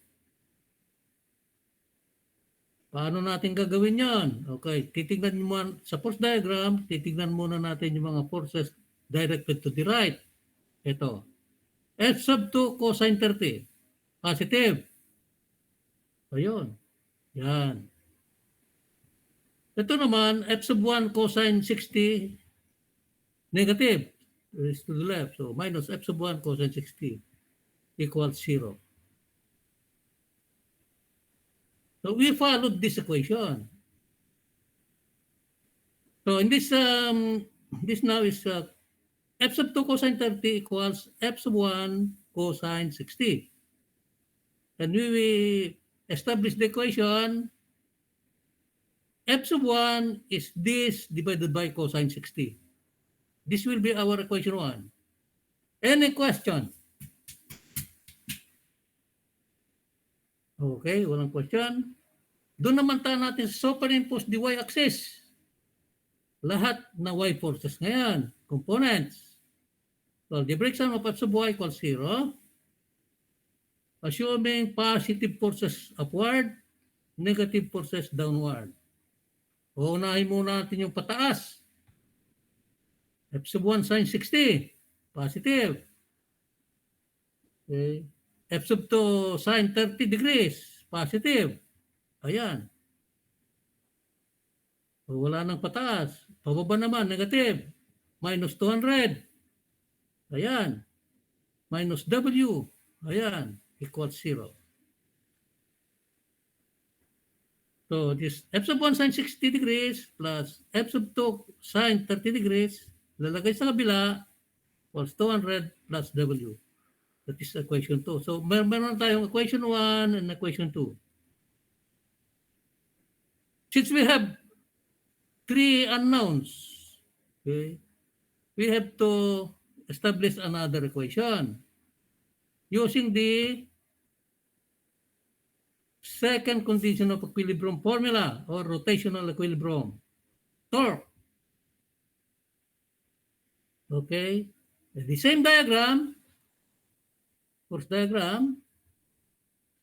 Paano natin gagawin yon? Okay, titignan mo sa force diagram, titignan muna natin yung mga forces directed to the right. Ito. F sub 2 cosine 30. Positive. Ayun. Yan. Ito naman, F sub 1 cosine 60. Negative. Is to the left. So, minus F sub 1 cosine 60 equals 0. So, we followed this equation. So, in this now is F sub 2 cosine 30 equals F sub 1 cosine 60. And we will establish the equation. F sub 1 is this divided by cosine 60. This will be our equation 1. Any question? Okay, walang question. Doon naman tayo natin superimpose the y-axis. Lahat na y forces ngayon, components. So, algebraic sum of f sub y equals 0. Assuming positive forces upward, negative forces downward. Uunahin muna natin yung pataas. F sub 1 sine 60, positive. Okay. F sub 2 sine 30 degrees, positive. Ayan. So, wala nang pataas. Pababa naman, negative. Minus 200. Ayan. Minus W. Ayan. Equals 0. So, this F sub 1 sine 60 degrees plus F sub 2 sine 30 degrees, lalagay sa kabila, equals 200 plus W. That is equation 2. So, meron tayong equation 1 and equation 2. Since we have 3 unknowns, okay, we have to establish another equation using the second condition of equilibrium formula or rotational equilibrium, torque. Okay, the same diagram, force diagram,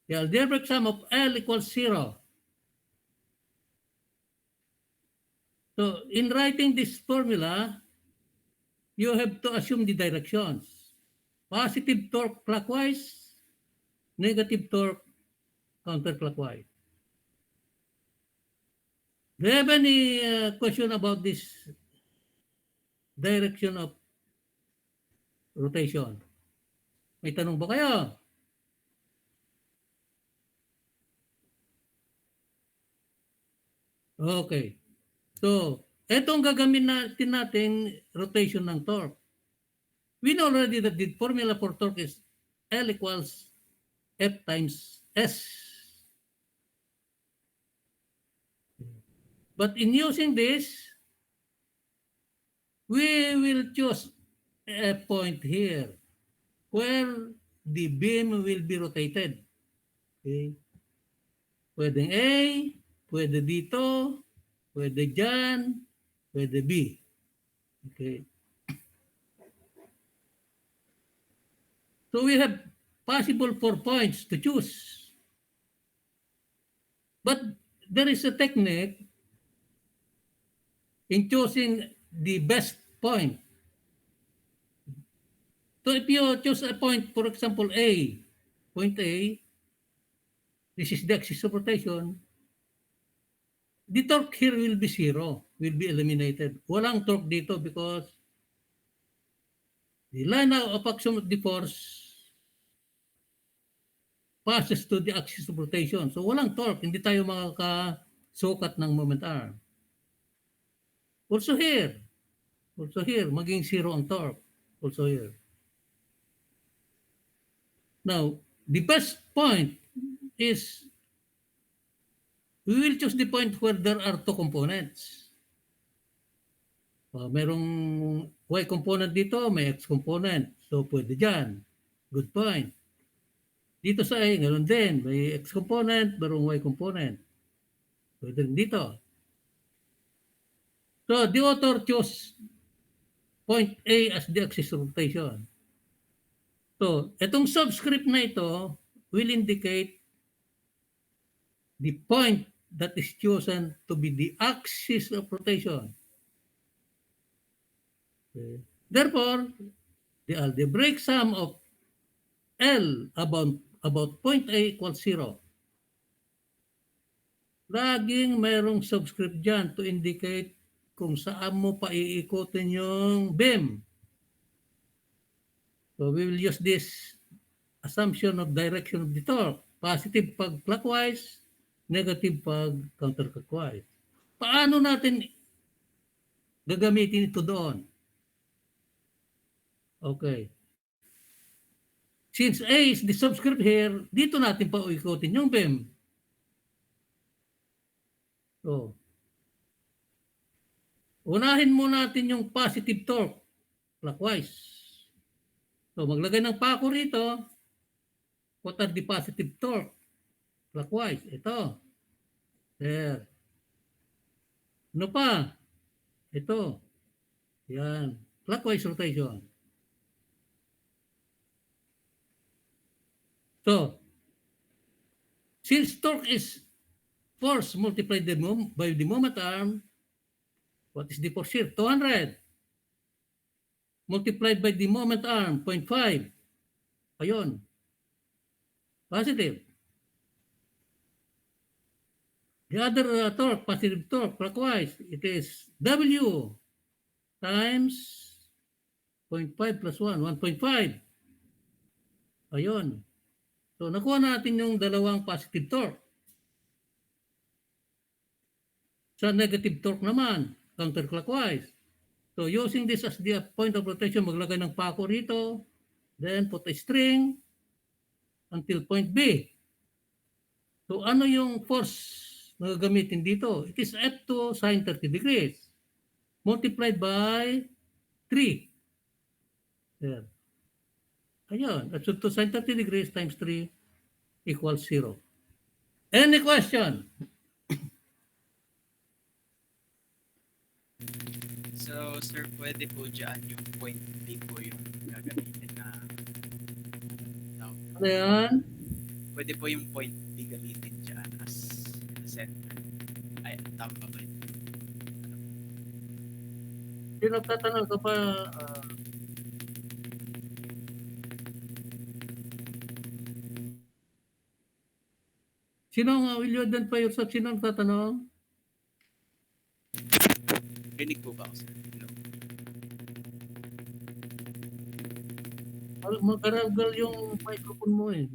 the algebraic sum of L equals 0. So, in writing this formula, you have to assume the directions. Positive torque clockwise, negative torque counterclockwise. Do you have any question about this direction of rotation? May tanong ba kayo? Okay. So, etong gagamitin natin rotation ng torque. We know already that the formula for torque is L equals F times S. But in using this, we will choose a point here where the beam will be rotated. Okay? Pwedeng A, pwede dito, pwede dyan, pwede B. Okay. So we have possible 4 points to choose. But there is a technique in choosing the best point. So if you choose a point, for example, A, point A, this is the axis of rotation, the torque here will be zero, will be eliminated. Walang torque dito because the line of action of the force passes to the axis of rotation. So walang torque, hindi tayo makakasukat ng moment arm. Also here, maging zero ang torque. Also here. Now, the best point is we will choose the point where there are two components. Merong Y component dito, may X component. So, pwede dyan. Good point. Dito sa A, ganoon din. May X component, merong Y component. Pwede rin dito. So, the author chose point A as the axis of rotation. So, itong subscript na ito will indicate the point that is chosen to be the axis of rotation. Okay. Therefore, the algebraic sum of L about point A equals 0. Laging mayroong subscript dyan to indicate kung saan mo paiikutin yung beam. So we will use this assumption of direction of the torque. Positive pag clockwise, negative pag counterclockwise. Paano natin gagamitin ito doon? Okay. Since A is the subscript here, dito natin pauikutin yung beam. So, unahin muna natin yung positive torque, clockwise. So, maglagay ng pako rito. What are the positive torque? Clockwise. Ito. There. Ano pa? Ito. Yan. Clockwise rotation. So, since torque is force multiplied by the moment arm, what is the force here? 200. Multiplied by the moment arm, 0.5. Ayun. Positive. The other torque, positive torque, clockwise, it is W times 0.5 plus 1, 1.5. Ayun. So, nakuha natin yung dalawang positive torque. Sa negative torque naman, counterclockwise. So, using this as the point of rotation, maglagay ng pako rito, then put a string until point B. So, ano yung force na gagamitin dito? It is F2 sine 30 degrees multiplied by 3. There. Ayun, F2 sine 30 degrees times 3 equals 0. Any question? So, sir, pwede po dyan yung point B po yung gagamitin na Ano yan? pwede po yung point B gamitin dyan as the center. Ay, tama ba yun? Sino tatanong ka pa? Sino will you identify yourself? Sino ang tatanong? Rinig po ba ako, sir? Hello? Magkaragal yung microphone mo eh.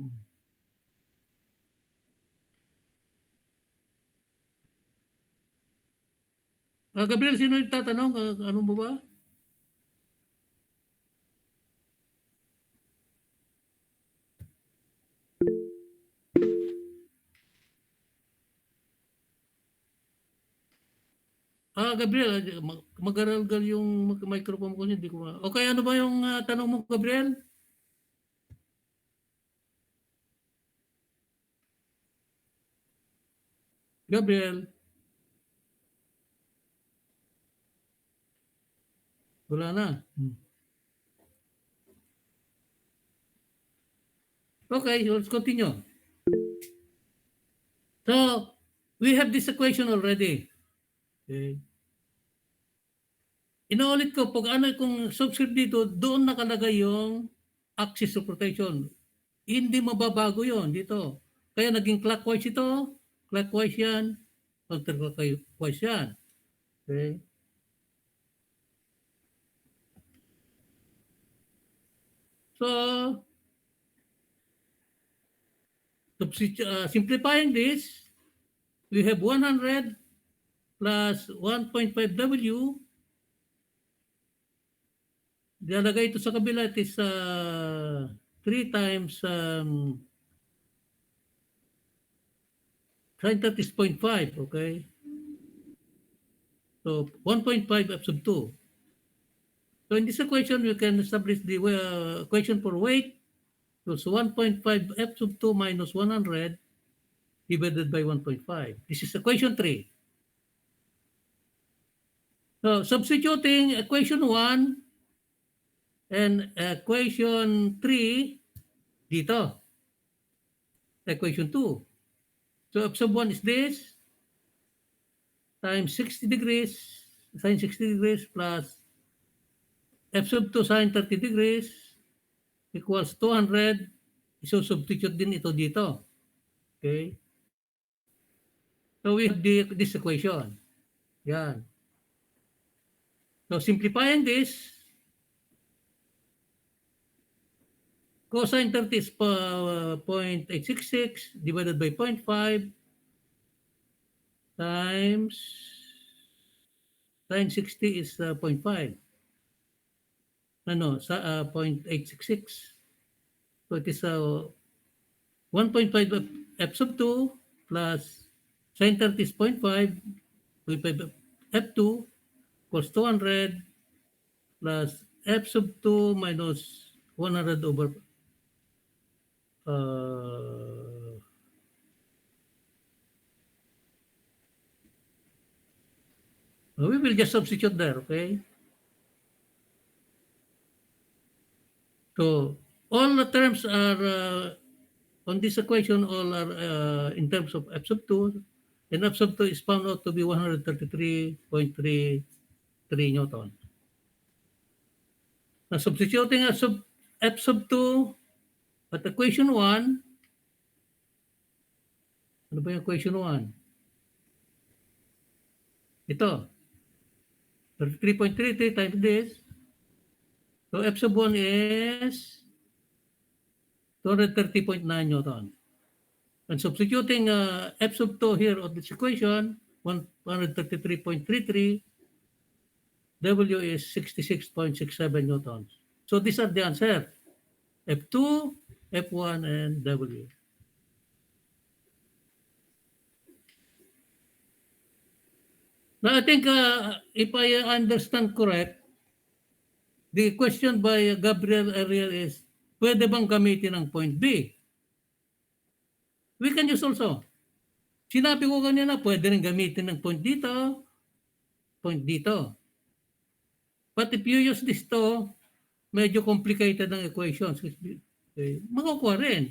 Gabriel, sino yung tatanong? Ano mo ba? Gabriel, mag-aral yung microphone ko, hindi ko Okay, ano ba yung tanong mo, Gabriel? Gabriel? Wala na. Okay, let's continue. So, we have this equation already. Okay. Inuulit ko, pag ano kung subscript dito, doon nakalagay yung axis of rotation. Hindi mababago yon dito. Kaya naging clockwise ito, clockwise yan, counterclockwise yan. Okay. So, simplifying this, we have 100 plus 1.5 W. Dialagay ito sa kabila, it is 3 times sin 30 is 0.5, okay? So, 1.5 f sub 2. So, in this equation, you can establish the equation for weight. So, 1.5 f sub 2 minus 100 divided by 1.5. This is equation 3. So, substituting equation 1 and equation 3 dito. Equation 2. So, f sub 1 is this times 60 degrees, sin 60 degrees plus f sub 2 sin 30 degrees equals 200. So, substitute din ito dito. Okay? So, we have this equation. Yan. So, simplifying this, cosine 30 is 0.866 divided by 0.5 times sin 60 is 0.5. Ano, sa 0.866. So it is 1.5 f sub 2 plus sin 30 is 0.5 f2 equals 200 plus f sub 2 minus 100 over we will just substitute there, okay? So all the terms are on this equation, all are in terms of f sub 2, and f sub 2 is found out to be 133.33 Newton. Now substituting f sub 2 at equation 1, ano ba yung equation 1? Ito, 33.33 times this. So f sub 1 is 230.9 Newton. And substituting f sub 2 here on this equation, 133.33, W is 66.67 Newtons. So these are the answer. F2, F1, and W. Now, I think if I understand correct, the question by Gabriel earlier is, pwede bang gamitin ang point B? We can use also. Sinabi ko kanina, pwede rin gamitin ng point dito, point dito. But if you use this to, medyo complicated ang equations. Okay, makukuha rin.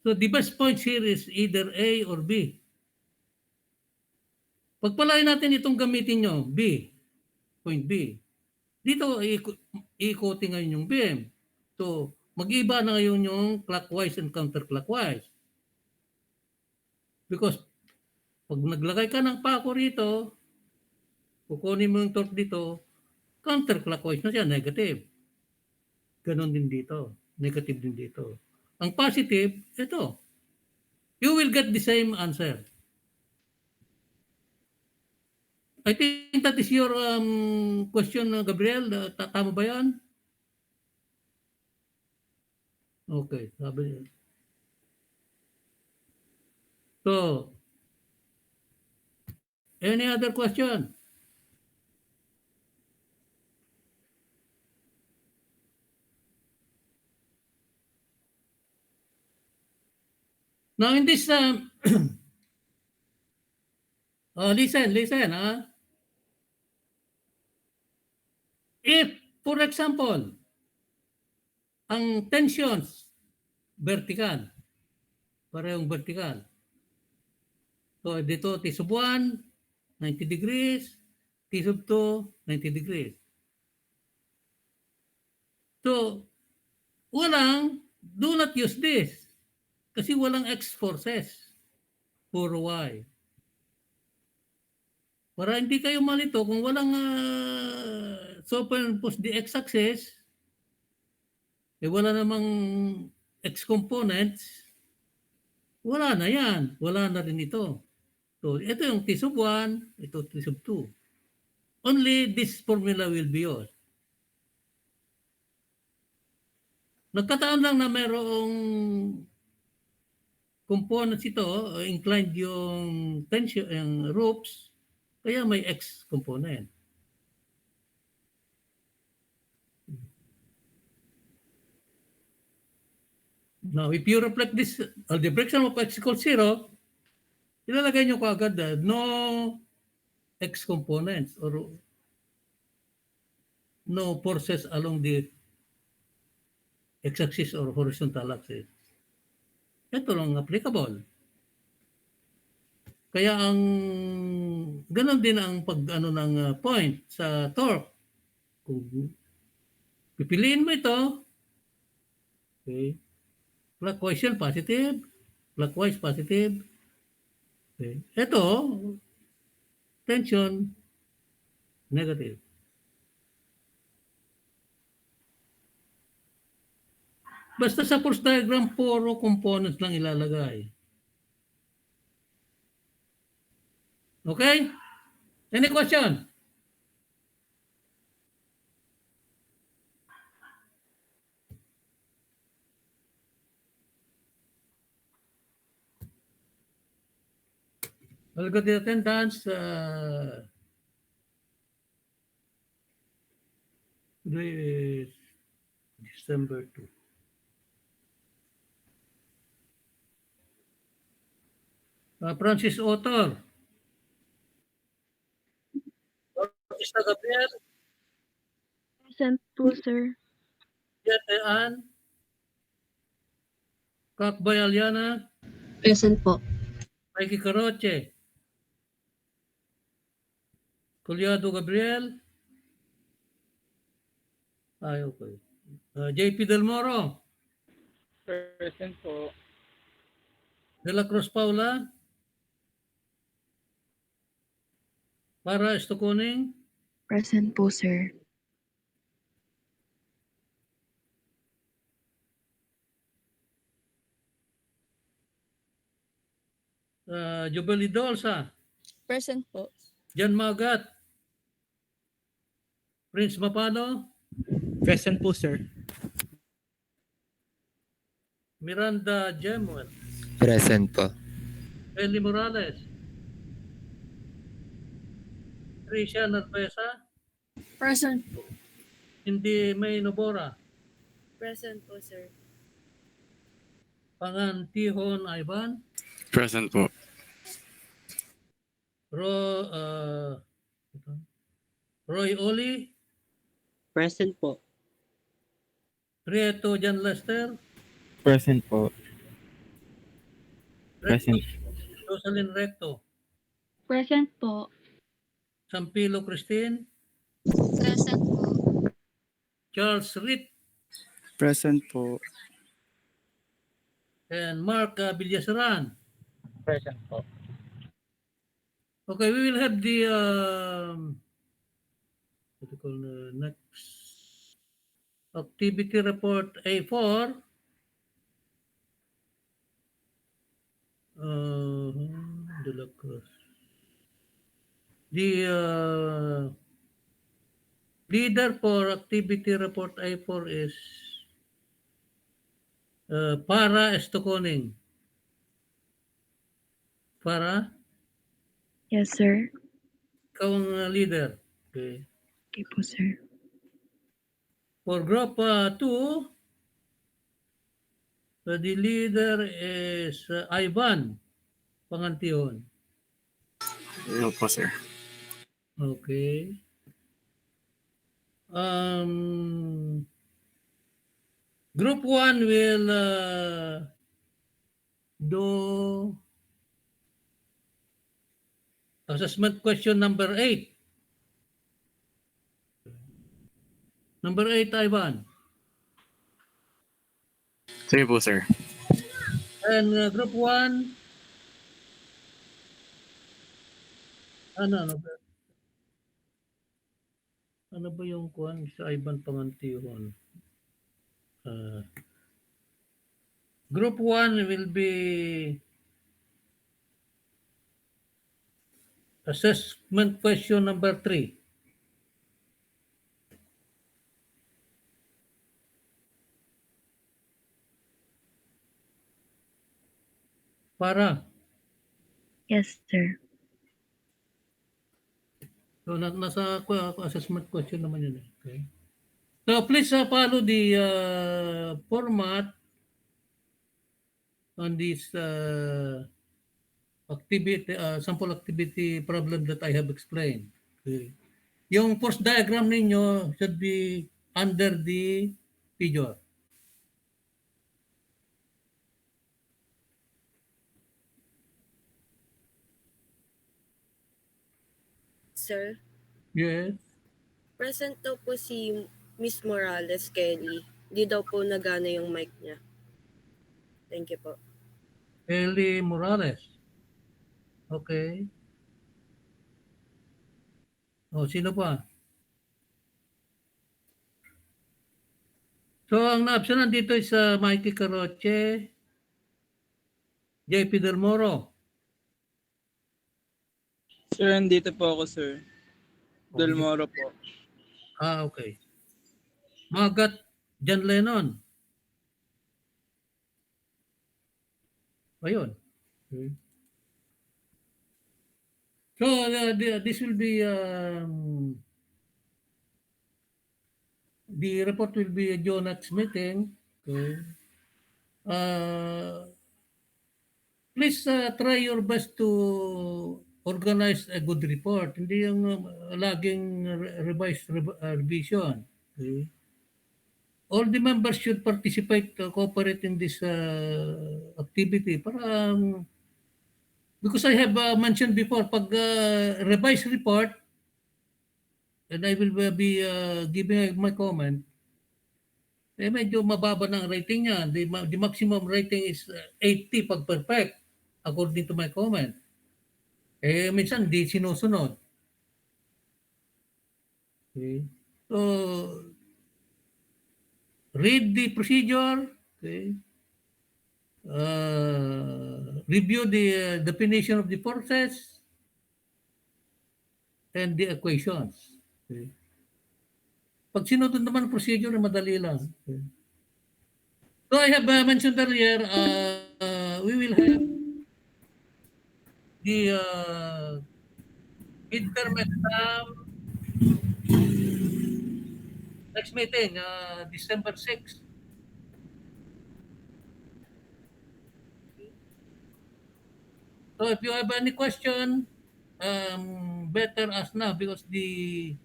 So the best points here is either A or B. Pagpalain natin itong gamitin nyo, B, point B. Dito, ikutin ngayon yung beam. So, mag-iba na ngayon yung clockwise and counterclockwise. Because, pag naglagay ka ng pako rito, kukunin mo yung torque dito, counterclockwise na siya, negative. Ganon din dito, negative din dito. Ang positive, ito. You will get the same answer. I think that is your question, Gabriel. Tama ba yan? Okay, sabi niya. So, any other question? Now, in this, listen, ah. If, for example, ang tensions, vertical, parehong vertical. So, dito, T sub 1, 90 degrees, T sub 2, 90 degrees. So, do not use this. Kasi walang X forces. Puro Y. Para hindi kayo malito, kung walang superimposed the x-axis, wala namang x components, wala na yan. Wala na rin ito. So, ito yung T sub 1, ito T sub 2. Only this formula will be yours. Nagkataon lang na mayroong components ito, inclined yung tension, yung ropes, kaya may X component. Now, if you reflect this algebraic sum of X equals 0, ilalagay nyo kaagad no X components or no forces along the x-axis or horizontal axis. Ito lang applicable. Kaya ang ganun din ang pag-ano ng point sa torque. Kung pipiliin mo ito, okay, clockwise yan, positive, clockwise, positive. Okay. Ito, tension, negative. Basta sa force diagram, puro components lang ilalagay. Okay? Any question? I'll go to the attendance. Today is December 2. Francis Author. Bautista Gabriel. Present po, sir. Yan Kakbay Aliana. Present po. Mikey Caroche. Culiado Gabriel. Ay, okay. JP Del Moro. Present po. De La Cruz Paula. Para Estoconing. Present po, sir. Jubeli Dolsa. Present po. Jan Magat. Prince Mapano. Present po, sir. Miranda Jemuel. Present po. Eli Morales. Tricia Narvesa. Present po. Hindi May Nobora. Present po, sir. Pangan Tihon Ivan. Present po. Roy Oli. Present po. Prieto Jan Lester. Present po. Present. Rosalyn Recto. Present po. Sampilo Christine. Present po. Charles Ritt. Present po. And Mark Villasaran. Present po. Okay, we will have the what do you call next activity report A4. De La Cruz. The leader for activity report I4 is Para Estoconing. Para, Yes, sir. ikaw ang leader. Okay. Okay po, sir. For group 2, the leader is Ivan Pangantihon. Hello po, sir. Okay. Group 1 will do assessment question number 8. Number 8, Ivan. Sige po, sir. And group 1, ano ba yung kuhan sa Ivan Pangantihon? Group 1 will be assessment question number 3. Para. Yes, sir. So, nasa assessment question naman yun. Okay. So, please follow the format on this activity, sample activity problem that I have explained. Okay. Yung post diagram ninyo should be under the figure. Sir, Yes. present daw po si Miss Morales Kelly. Di daw po nagana yung mic niya. Thank you po. Ellie Morales. Okay. O, sino pa? So, ang na-option nandito is Mikey Caroche, JP Del Moro. Sir, andito po ako, sir. Del Moro po. Okay. Magat John Lennon. Ayun. Okay. So, this will be, the report will be due next meeting. Okay. Please try your best to organize a good report. Hindi yung laging revision. Okay. All the members should participate, cooperate in this activity para because I have mentioned before, pag revised report, and I will be giving my comment, medyo mababa ng rating niya. The maximum rating is 80 pag perfect, according to my comment. Minsan di sinusunod. Okay. So, read the procedure. Okay. Review the definition of the forces and the equations. Okay. Pag sinunod naman ang procedure, madali lang. Okay. So I have mentioned earlier, we will have the midterm exam next meeting, December 6. So if you have any question, better ask now because the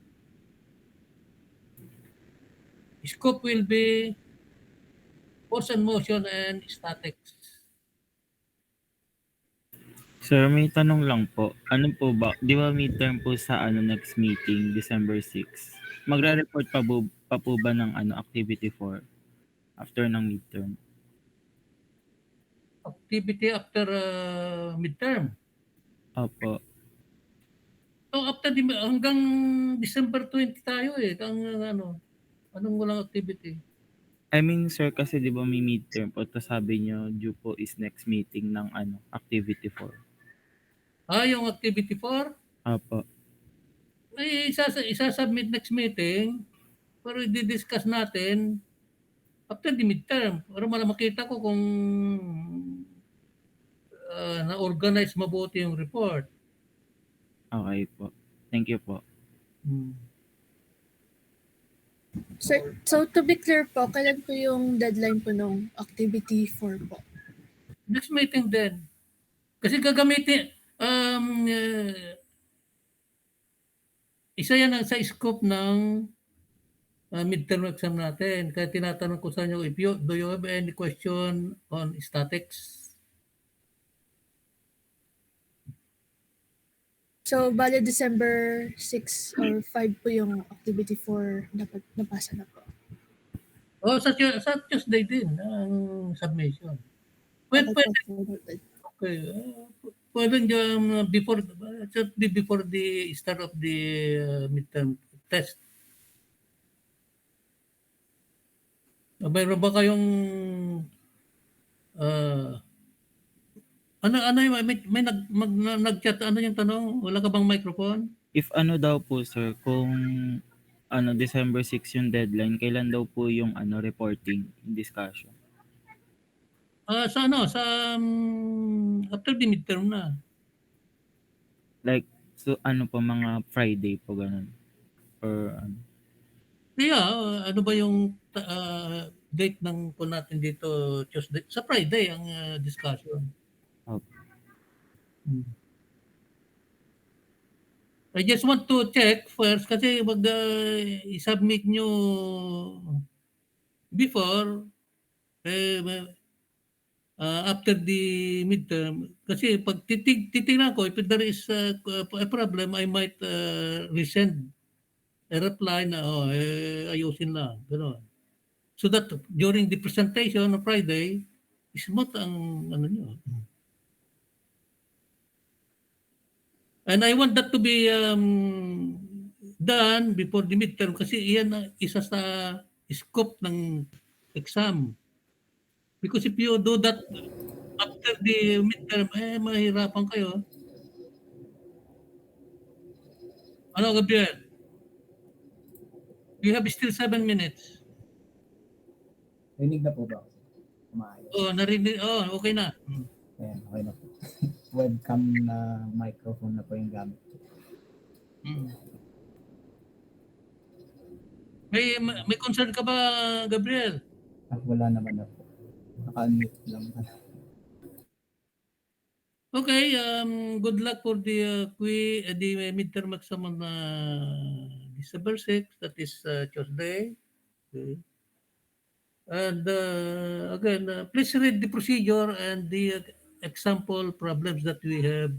scope will be force and motion and statics. Sir, may tanong lang po. Ano po ba? Di ba midterm po sa next meeting, December 6? Magre-report pa po ba ng activity 4 after ng midterm? Activity after midterm. Opo. So after hanggang December 20 tayo anong walang activity? I mean, sir, kasi di ba may midterm po, to sabi nyo, due po is next meeting ng activity 4. Yung activity 4? Opo. ay isasubmit next meeting, pero i-discuss natin after the midterm para makita ko kung na-organize mabuti yung report. Okay po. Thank you po. Hmm. Sir, so to be clear po, kailan po yung deadline po nung activity 4 po? Next meeting din. Kasi gagamitin, isa yan sa scope ng midterm exam natin. Kaya tinatanong ko sa inyo, do you have any question on statics? So, bale December 6 or 5 po yung activity 4 dapat napasa na po. Sa Tuesday din ang submission. Okay Pwede, po, noted. okay. Pwede before, should be before the start of the midterm test. Mayroon ba kayong ano yung may nag-chat, ano yung tanong? Wala ka bang microphone? If ano daw po sir, kung December 6 yung deadline, kailan daw po yung reporting discussion? Sa after the midterm na. Like, so po, mga Friday po ganun? Or Kaya, ano ba yung date ng po natin dito Tuesday? Sa Friday ang discussion. Okay. I just want to check first kasi wag i-submit nyo before after the midterm. Kasi pag titignan ko, if there is a problem, I might resend a reply na ayusin lang. Gano'n. So that during the presentation on Friday, smooth ang ano nyo. And I want that to be done before the midterm kasi iyan ang isa sa scope ng exam. Because if you do that after the midterm, mahirapan kayo. Ano, Gabriel? You have still 7 minutes. Rinig na po ba? Maayos. Narinig. Okay na. Ayan, okay na po. Webcam na microphone na po yung gamit. May concern ka ba, Gabriel? Wala naman na po. Naka-unmute lang. Okay, good luck for the midterm exam on December 6, that is Tuesday. Okay. And again, please read the procedure and the example problems that we have,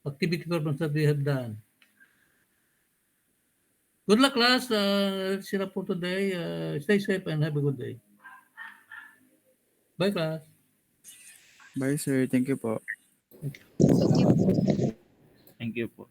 activity problems that we have done. Good luck, class. Sila po today. Stay safe and have a good day. Bye, class. Bye, sir. Thank you po. Thank you po.